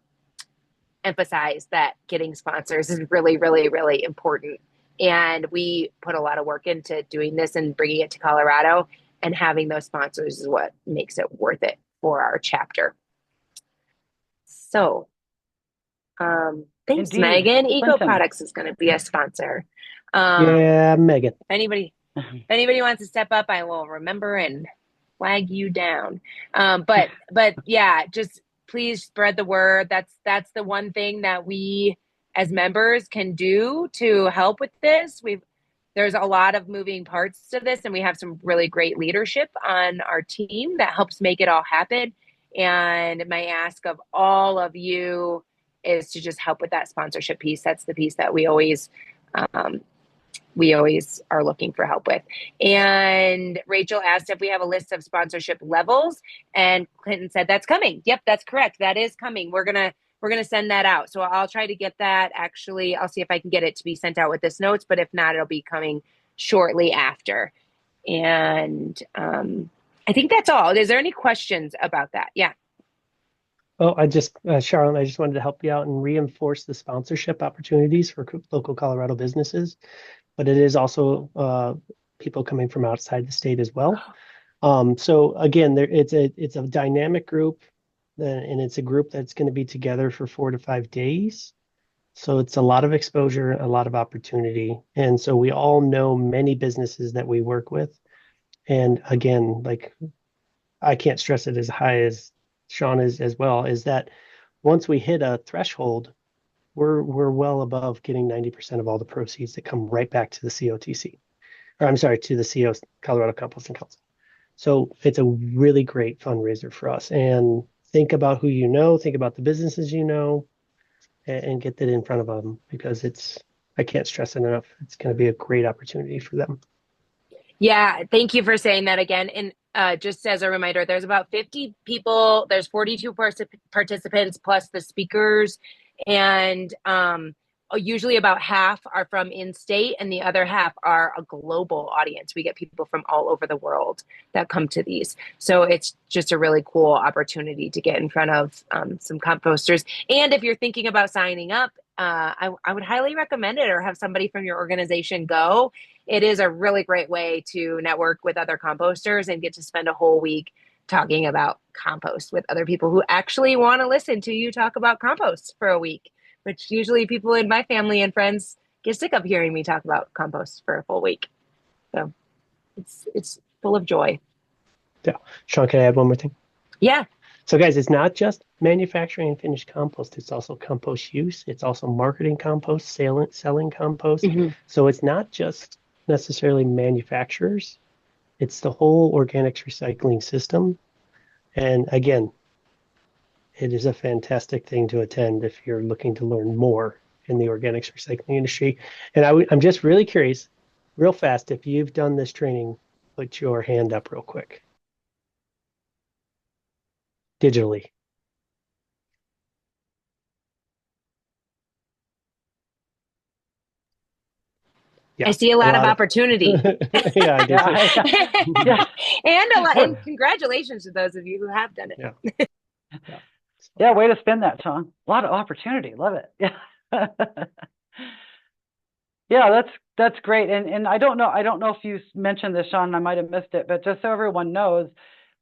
emphasize that getting sponsors is really, really, really important. And we put a lot of work into doing this and bringing it to Colorado, and having those sponsors is what makes it worth it for our chapter. So thanks, Indeed. Megan. Eco Clinton. Products is going to be a sponsor. Yeah, Megan. If anybody wants to step up, I will remember and flag you down. But yeah, just please spread the word. That's the one thing that we as members can do to help with this. There's a lot of moving parts to this, and we have some really great leadership on our team that helps make it all happen. And my ask of all of you is to just help with that sponsorship piece. That's the piece that we always are looking for help with. And Rachel asked if we have a list of sponsorship levels, and Clinton said that's coming. Yep, that's correct. That is coming. We're gonna send that out. So I'll try to get that. Actually, I'll see if I can get it to be sent out with this notes, but if not, it'll be coming shortly after. And I think that's all. Is there any questions about that? Yeah. Oh, Charlotte, I just wanted to help you out and reinforce the sponsorship opportunities for local Colorado businesses, but it is also people coming from outside the state as well. So again, it's a dynamic group, and it's a group that's going to be together for 4 to 5 days. So it's a lot of exposure, a lot of opportunity. And so we all know many businesses that we work with. And again, like, I can't stress it as high as Sean is as well, is that once we hit a threshold, we're well above getting 90% of all the proceeds that come right back to the COTC, or I'm sorry, to the Colorado Composting Council. So it's a really great fundraiser for us. And think about who you know, think about the businesses you know, and get that in front of them, because I can't stress it enough. It's going to be a great opportunity for them. Yeah, thank you for saying that again. And just as a reminder, there's about 50 people, there's 42 participants plus the speakers, and usually about half are from in-state and the other half are a global audience. We get people from all over the world that come to these. So it's just a really cool opportunity to get in front of some composters. And if you're thinking about signing up, I would highly recommend it, or have somebody from your organization go. It is a really great way to network with other composters and get to spend a whole week talking about compost with other people who actually want to listen to you talk about compost for a week, which usually people in my family and friends get sick of hearing me talk about compost for a full week. So it's full of joy. Yeah. Sean, can I add one more thing? Yeah. So guys, it's not just manufacturing and finished compost. It's also compost use. It's also marketing compost, selling compost. Mm-hmm. So it's not just necessarily manufacturers. It's the whole organics recycling system. And again, it is a fantastic thing to attend if you're looking to learn more in the organics recycling industry. And I'm just really curious, real fast, if you've done this training, put your hand up real quick. Digitally. Yeah, I see a lot of opportunity. Yeah, I do. Yeah. And congratulations to those of you who have done it. Yeah. Yeah, way to spin that, Sean. A lot of opportunity. Love it. Yeah. Yeah, that's great. And I don't know if you mentioned this, Sean, and I might have missed it, but just so everyone knows,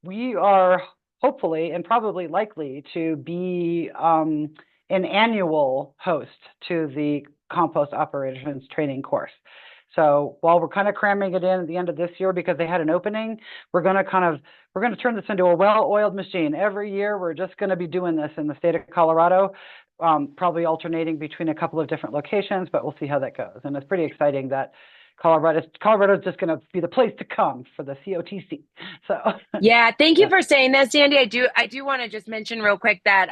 we are hopefully and probably likely to be an annual host to the compost operations training course. So while we're kind of cramming it in at the end of this year because they had an opening, we're going to turn this into a well-oiled machine. Every year, we're just going to be doing this in the state of Colorado, probably alternating between a couple of different locations, but we'll see how that goes. And it's pretty exciting that Colorado's just going to be the place to come for the COTC. So yeah, thank you for saying that, Sandy. I do want to just mention real quick that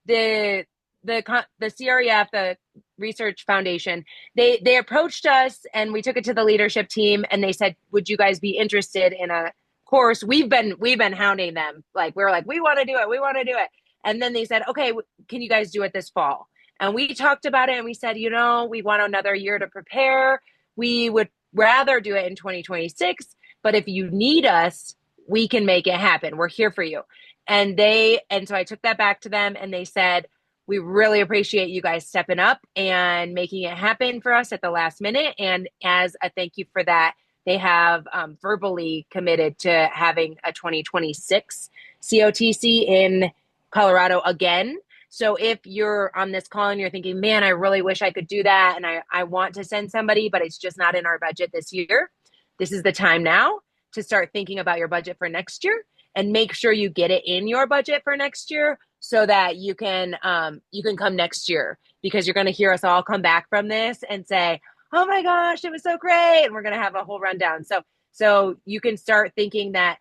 the CREF, the Research Foundation, they approached us and we took it to the leadership team and they said, would you guys be interested in a course? We've been hounding them. We were like, we want to do it. And then they said, okay, can you guys do it this fall? And we talked about it and we said, we want another year to prepare. We would rather do it in 2026, but if you need us, we can make it happen. We're here for you. And so I took that back to them and they said, we really appreciate you guys stepping up and making it happen for us at the last minute. And as a thank you for that, they have verbally committed to having a 2026 COTC in Colorado again. So if you're on this call and you're thinking, man, I really wish I could do that and I want to send somebody, but it's just not in our budget this year, this is the time now to start thinking about your budget for next year and make sure you get it in your budget for next year so that you can come next year, because you're going to hear us all come back from this and say, oh my gosh, it was so great. And we're going to have a whole rundown. So you can start thinking that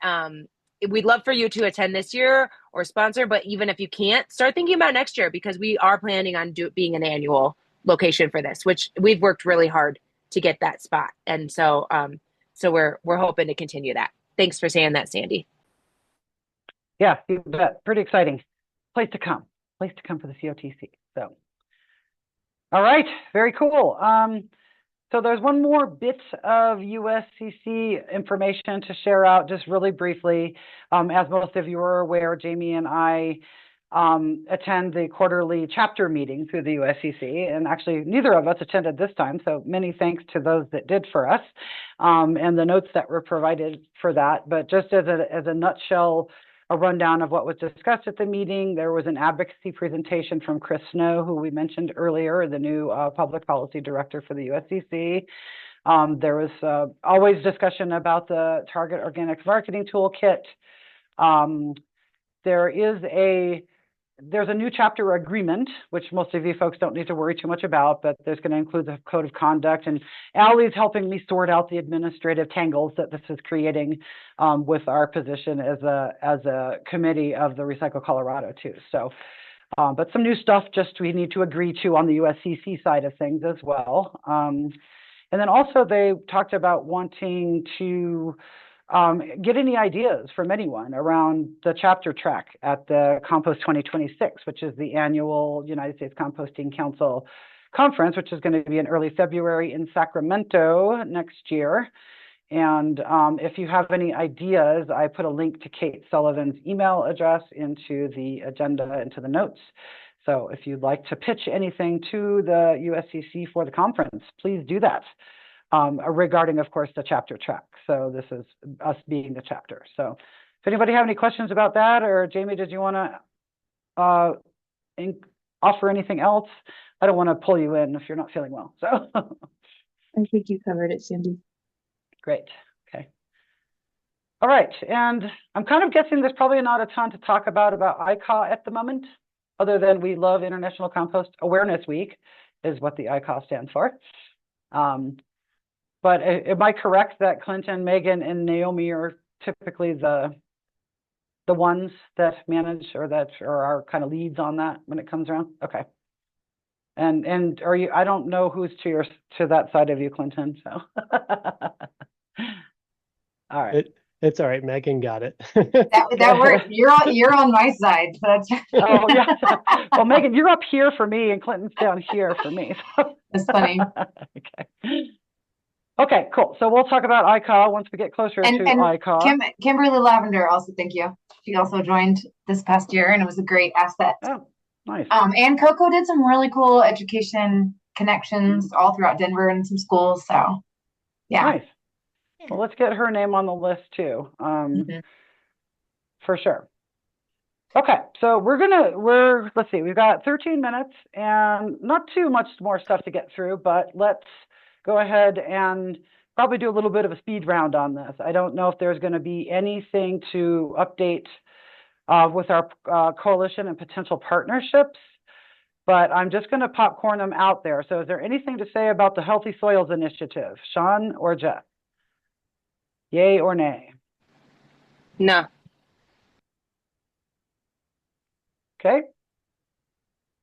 we'd love for you to attend this year or sponsor, but even if you can't, start thinking about next year, because we are planning on being an annual location for this, which we've worked really hard to get that spot. And so we're hoping to continue that. Thanks for saying that, Sandy. Yeah, you bet. Pretty exciting. Place to come for the COTC. So, all right, very cool. So there's one more bit of USCC information to share out just really briefly. As most of you are aware, Jamie and I attend the quarterly chapter meeting through the USCC, and actually neither of us attended this time, so many thanks to those that did for us, and the notes that were provided for that. But just as a nutshell, a rundown of what was discussed at the meeting, there was an advocacy presentation from Chris Snow, who we mentioned earlier, the new public policy director for the USCC. There was always discussion about the Target Organic Marketing Toolkit. There's a new chapter agreement, which most of you folks don't need to worry too much about, but there's going to include the code of conduct. And Allie's helping me sort out the administrative tangles that this is creating with our position as a committee of the Recycle Colorado too. So, but some new stuff just we need to agree to on the USCC side of things as well. And then also they talked about wanting to get any ideas from anyone around the chapter track at the Compost 2026, which is the annual United States Composting Council conference, which is going to be in early February in Sacramento next year. And if you have any ideas, I put a link to Kate Sullivan's email address into the agenda, into the notes. So if you'd like to pitch anything to the USCC for the conference, please do that. Regarding, of course, the chapter track. So this is us being the chapter. So if anybody have any questions about that, or Jamie, did you want to offer anything else? I don't want to pull you in if you're not feeling well. So I think you covered it, Cindy. Great. Okay. All right. And I'm kind of guessing there's probably not a ton to talk about ICAW at the moment, other than we love International Compost Awareness Week is what the ICAW stands for. But am I correct that Clinton, Megan, and Naomi are typically the ones that manage or that are our kind of leads on that when it comes around? Okay. And are you, I don't know who's to that side of you, Clinton, so. All right. It's all right. Megan got it. That works. You're on my side. So that's Oh yeah. Well, Megan, you're up here for me, and Clinton's down here for me. So. That's funny. Okay. Okay, cool. So we'll talk about ICAW once we get closer to ICAW. Kimberly Lavender also, thank you. She also joined this past year, and it was a great asset. Oh, nice. And Coco did some really cool education connections all throughout Denver and some schools. So, yeah. Nice. Well, let's get her name on the list too, for sure. Okay, so let's see, we've got 13 minutes and not too much more stuff to get through, but let's go ahead and probably do a little bit of a speed round on this. I don't know if there's going to be anything to update with our coalition and potential partnerships, but I'm just going to popcorn them out there. So is there anything to say about the Healthy Soils Initiative, Sean or Jeff? Yay or nay? No. Okay.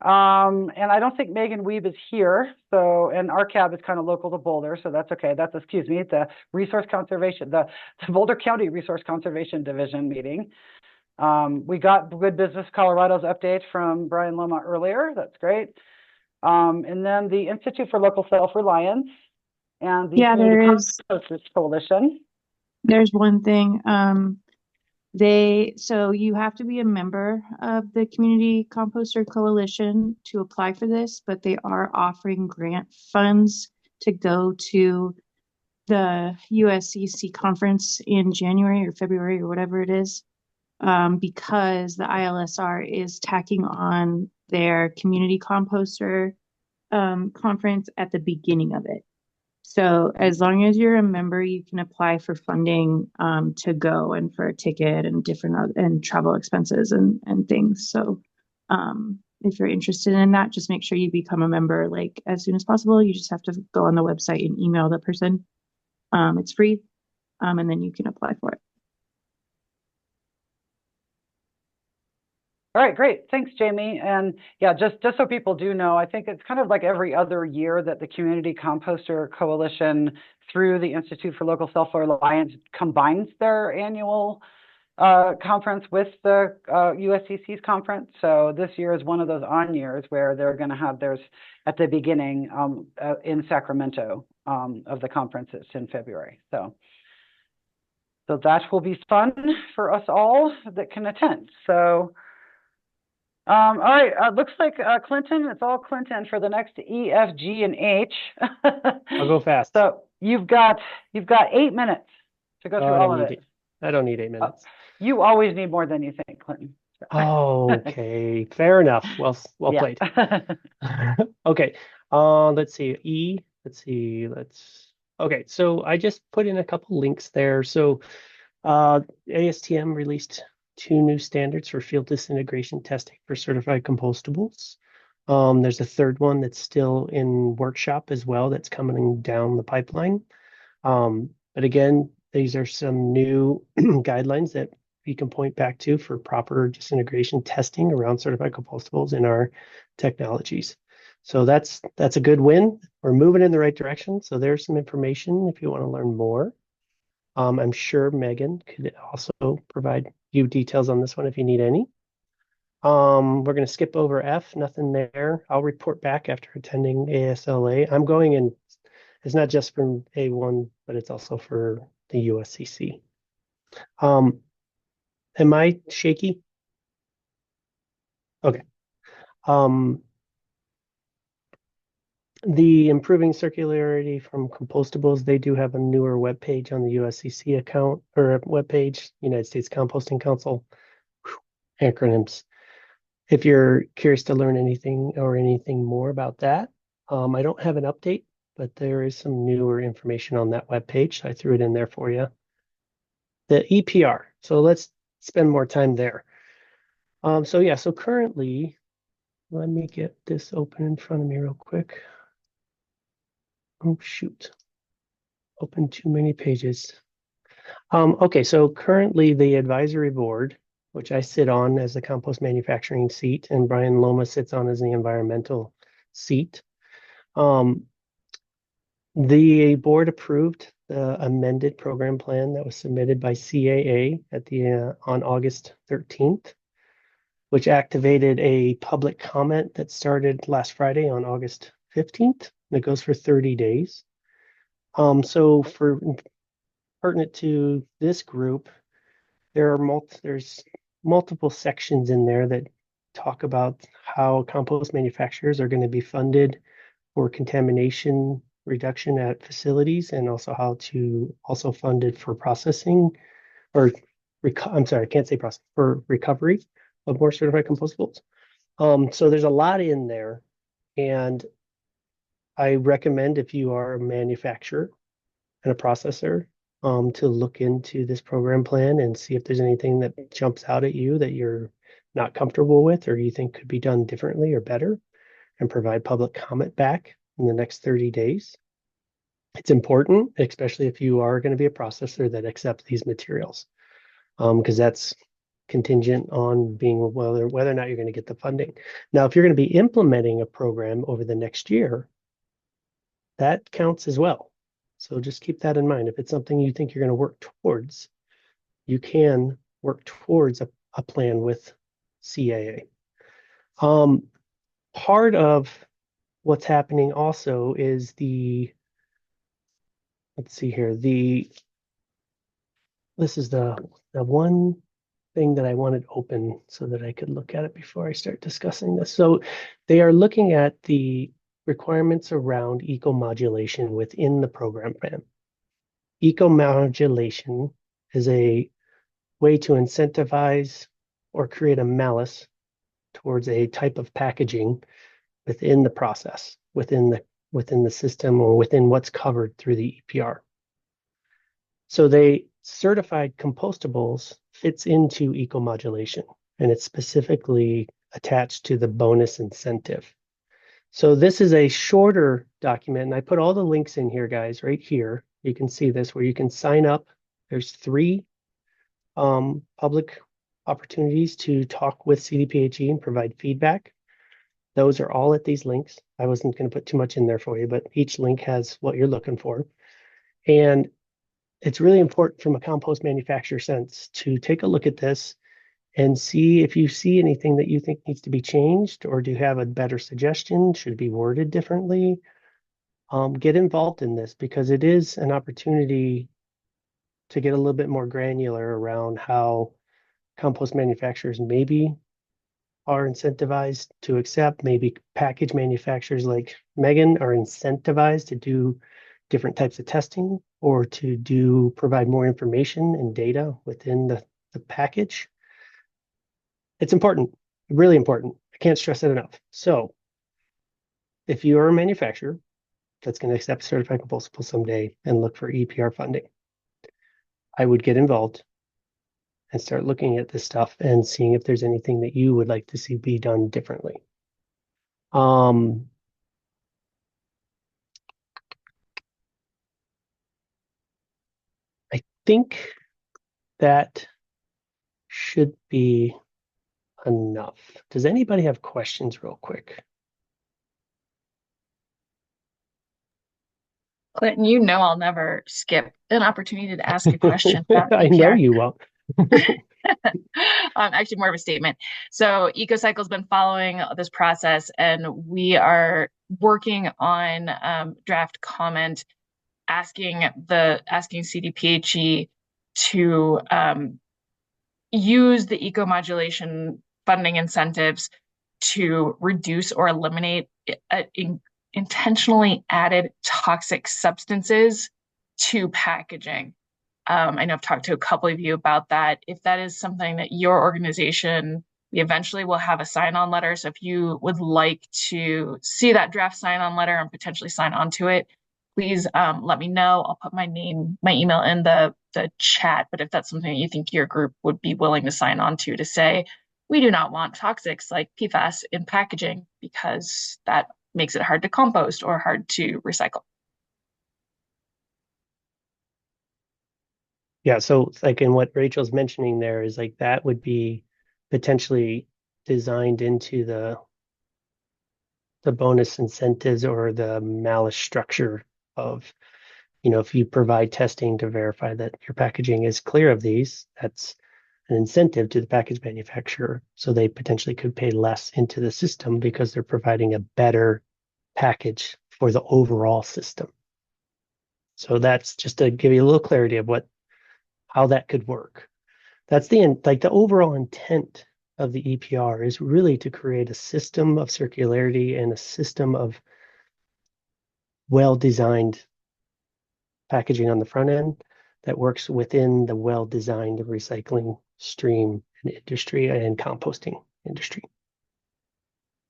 And I don't think Megan Weeb is here. So, and RCAB is kind of local to Boulder. So that's okay. That's, excuse me, the Resource Conservation, the Boulder County Resource Conservation Division meeting. We got Good Business Colorado's update from Brian Loma earlier. That's great. And then the Institute for Local Self-Reliance and the Community Composters Coalition. There's one thing. So you have to be a member of the Community Composter Coalition to apply for this, but they are offering grant funds to go to the USCC conference in January or February or whatever it is, because the ILSR is tacking on their community composter conference at the beginning of it. So as long as you're a member, you can apply for funding to go and for a ticket and different and travel expenses and things. So if you're interested in that, just make sure you become a member like as soon as possible. You just have to go on the website and email the person. It's free, and then you can apply for it. All right, great. Thanks, Jamie. And yeah, just so people do know, I think it's kind of like every other year that the Community Composter Coalition through the Institute for Local Self-Reliance combines their annual conference with the USCC's conference. So this year is one of those on years where they're going to have theirs at the beginning in Sacramento of the conferences in February. So that will be fun for us all that can attend. So. All right, looks like Clinton, it's all Clinton for the next E, F, G, and H. I'll go fast. So you've got 8 minutes to go through all of it. I don't need 8 minutes. You always need more than you think, Clinton. Okay, fair enough. Well played. Okay, let's see. Okay, so I just put in a couple links there. So ASTM released 2 new standards for field disintegration testing for certified compostables. There's a third one that's still in workshop as well that's coming down the pipeline. But again, these are some new guidelines that we can point back to for proper disintegration testing around certified compostables in our technologies. So that's a good win. We're moving in the right direction. So there's some information if you want to learn more. I'm sure Megan could also provide you details on this one if you need any. We're going to skip over F, nothing there. I'll report back after attending ASLA. I'm going in, it's not just for A1, but it's also for the USCC. Am I shaky? Okay. The Improving Circularity from Compostables, they do have a newer webpage on the USCC account or webpage, United States Composting Council. Acronyms. If you're curious to learn anything more about that, I don't have an update, but there is some newer information on that webpage. I threw it in there for you. The EPR. So let's spend more time there. So currently, let me get this open in front of me real quick. Oh, shoot. open too many pages. Okay, so currently the advisory board, which I sit on as the compost manufacturing seat, and Brian Loma sits on as the environmental seat. The board approved the amended program plan that was submitted by CAA at on August 13th, which activated a public comment that started last Friday on August 15th. And it goes for 30 days. So for pertinent to this group, there's multiple sections in there that talk about how compost manufacturers are going to be funded for contamination reduction at facilities, and also how to also fund it for processing, or I'm sorry, I can't say process, for recovery of more certified compostables. So there's a lot in there, and I recommend, if you are a manufacturer and a processor, to look into this program plan and see if there's anything that jumps out at you that you're not comfortable with, or you think could be done differently or better, and provide public comment back in the next 30 days. It's important, especially if you are going to be a processor that accepts these materials, because that's contingent on being whether or not you're going to get the funding. Now, if you're going to be implementing a program over the next year, that counts as well. So just keep that in mind. If it's something you think you're going to work towards, you can work towards a plan with CAA. Part of what's happening also is let's see here, this is the one thing that I wanted open so that I could look at it before I start discussing this. So they are looking at the requirements around eco-modulation within the program plan. Eco-modulation is a way to incentivize or create a malice towards a type of packaging within the process, within the system, or within what's covered through the EPR. So they certified compostables fits into eco-modulation, and it's specifically attached to the bonus incentive. So this is a shorter document, and I put all the links in here, guys, right here. You can see this, where you can sign up. There's 3 public opportunities to talk with CDPHE and provide feedback. Those are all at these links. I wasn't going to put too much in there for you, but each link has what you're looking for. And it's really important from a compost manufacturer sense to take a look at this and see if you see anything that you think needs to be changed, or do you have a better suggestion? Should it be worded differently? Get involved in this, because it is an opportunity to get a little bit more granular around how compost manufacturers maybe are incentivized to accept, maybe package manufacturers like Megan are incentivized to do different types of testing, or to provide more information and data within the package. It's important, really important. I can't stress it enough. So if you are a manufacturer that's going to accept certified compostable someday and look for EPR funding, I would get involved and start looking at this stuff and seeing if there's anything that you would like to see be done differently. I think that should be enough. Does anybody have questions real quick? Clinton, you know I'll never skip an opportunity to ask a question about I know EPR. you won't. Actually, more of a statement. So EcoCycle's been following this process, and we are working on draft comment asking CDPHE to use the eco-modulation funding incentives to reduce or eliminate intentionally added toxic substances to packaging. I know I've talked to a couple of you about that. If that is something that your organization, we eventually will have a sign-on letter. So if you would like to see that draft sign-on letter and potentially sign on to it, please let me know. I'll put my email in the chat. But if that's something you think your group would be willing to sign on to say, we do not want toxics like PFAS in packaging, because that makes it hard to compost or hard to recycle. Yeah, so like in what Rachel's mentioning there is like that would be potentially designed into the bonus incentives or the malus structure of, if you provide testing to verify that your packaging is clear of these, that's an incentive to the package manufacturer. So they potentially could pay less into the system because they're providing a better package for the overall system. So that's just to give you a little clarity of how that could work. That's the overall intent of the EPR is really to create a system of circularity and a system of well-designed packaging on the front end that works within the well-designed recycling stream and industry and composting industry.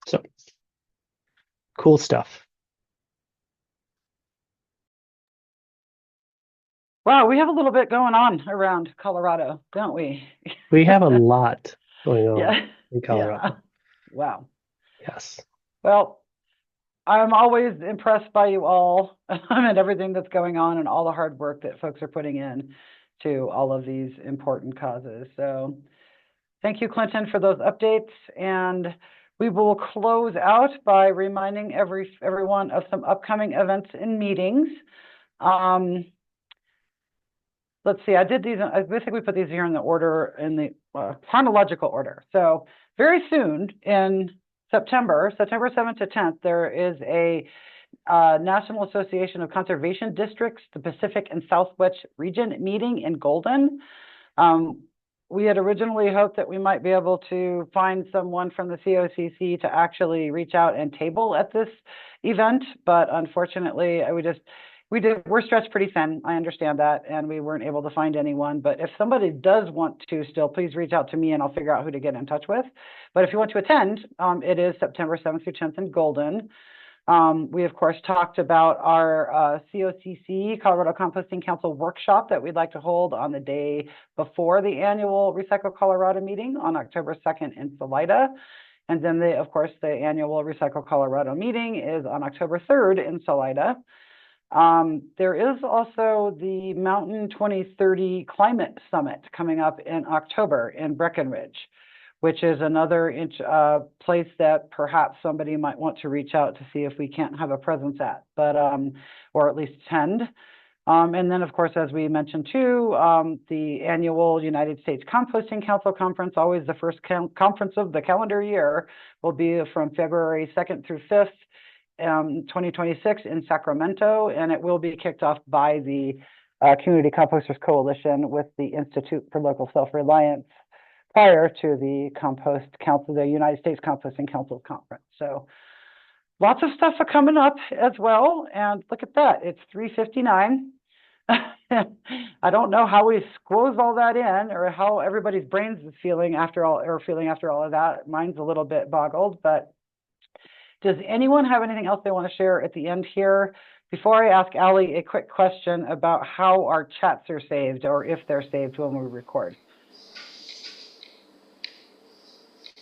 So cool stuff. Wow, we have a little bit going on around Colorado, don't we? We have a lot going on Yeah. in Colorado. Yeah. Wow. Yes. Well, I'm always impressed by you all and everything that's going on and all the hard work that folks are putting in to all of these important causes. So thank you, Clinton, for those updates. And we will close out by reminding everyone of some upcoming events and meetings. Let's see, I think we put these here in the chronological order. So very soon in September 7th to 10th, there is a National Association of Conservation Districts, the Pacific and Southwest Region meeting in Golden. We had originally hoped that we might be able to find someone from the COCC to actually reach out and table at this event, but unfortunately, we're stretched pretty thin. I understand that, and we weren't able to find anyone. But if somebody does want to still, please reach out to me and I'll figure out who to get in touch with. But if you want to attend, it is September 7th through 10th in Golden. We, of course, talked about our COCC, Colorado Composting Council workshop that we'd like to hold on the day before the annual Recycle Colorado meeting on October 2nd in Salida. And then, of course, the annual Recycle Colorado meeting is on October 3rd in Salida. There is also the Mountain 2030 Climate Summit coming up in October in Breckenridge, which is another place that perhaps somebody might want to reach out to see if we can't have a presence at, but or at least attend. And then, of course, as we mentioned too, the annual United States Composting Council conference, always the first conference of the calendar year, will be from February 2nd through 5th. 2026 in Sacramento, and it will be kicked off by the Community Composters Coalition with the Institute for Local Self-Reliance prior to the Compost Council, the United States Composting Council conference. So lots of stuff are coming up as well, and look at that, it's 3:59. I don't know how we squeeze all that in or how everybody's brains is feeling after all of that. Mine's a little bit boggled, but does anyone have anything else they want to share at the end here? Before I ask Allie a quick question about how our chats are saved or if they're saved when we record.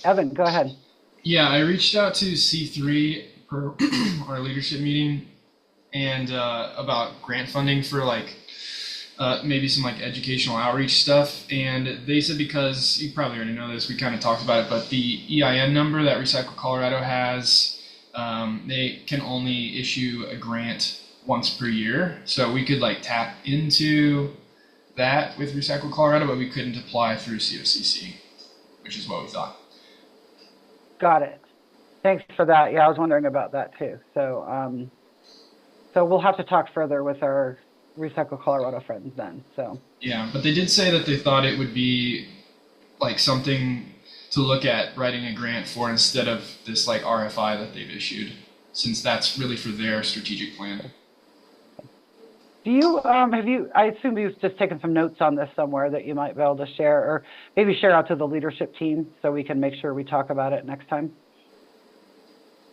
Evan, go ahead. Yeah, I reached out to C3 for our leadership meeting and about grant funding for maybe some educational outreach stuff. And they said, because you probably already know this, we kind of talked about it, but the EIN number that Recycle Colorado has, they can only issue a grant once per year. So we could tap into that with Recycle Colorado, but we couldn't apply through COCC, which is what we thought. Got it. Thanks for that. Yeah, I was wondering about that too. So, so we'll have to talk further with our Recycle Colorado friends then. So yeah, but they did say that they thought it would be something to look at writing a grant for instead of this RFI that they've issued, since that's really for their strategic plan. Do you, I assume you've just taken some notes on this somewhere that you might be able to share, or maybe share out to the leadership team so we can make sure we talk about it next time?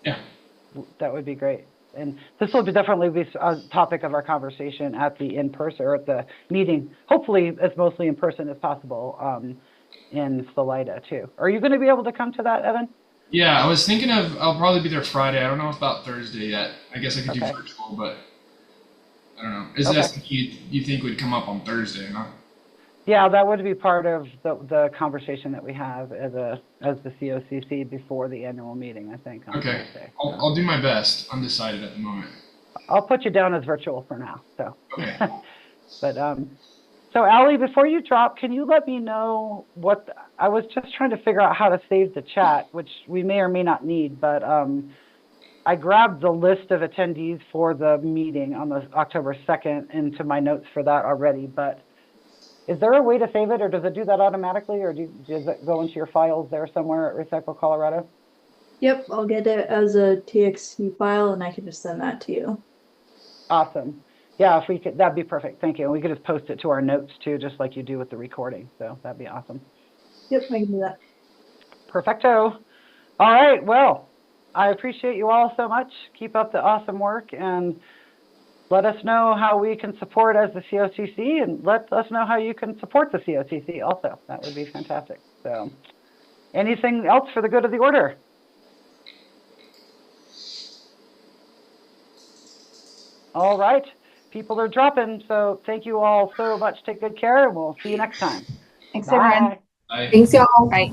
Yeah. That would be great. And this will definitely be a topic of our conversation at the in-person or at the meeting, hopefully as mostly in person as possible, in Salida too. Are you going to be able to come to that, Evan? Yeah, I was thinking I'll probably be there Friday. I don't know about Thursday yet. I guess I could do virtual, but I don't know. Is that something you think would come up on Thursday, huh? Yeah, that would be part of the conversation that we have as the COCC before the annual meeting, I think. On Okay, Thursday. I'll do my best. Undecided at the moment. I'll put you down as virtual for now. So. Okay. But so Allie, before you drop, can you let me know what I was just trying to figure out how to save the chat, which we may or may not need, but I grabbed the list of attendees for the meeting on the October 2nd into my notes for that already, but is there a way to save it, or does it do that automatically, or does it go into your files there somewhere at Recycle Colorado? Yep, I'll get it as a TXT file and I can just send that to you. Awesome. Yeah, if we could, that'd be perfect. Thank you. And we could just post it to our notes too, just like you do with the recording. So that'd be awesome. Yep, I can do that. Perfecto. All right. Well, I appreciate you all so much. Keep up the awesome work and let us know how we can support as the COCC, and let us know how you can support the COCC also. That would be fantastic. So anything else for the good of the order? All right. People are dropping, so thank you all so much. Take good care, and we'll see you next time. Thanks, Bye. everyone. Bye. Thanks, y'all. Bye.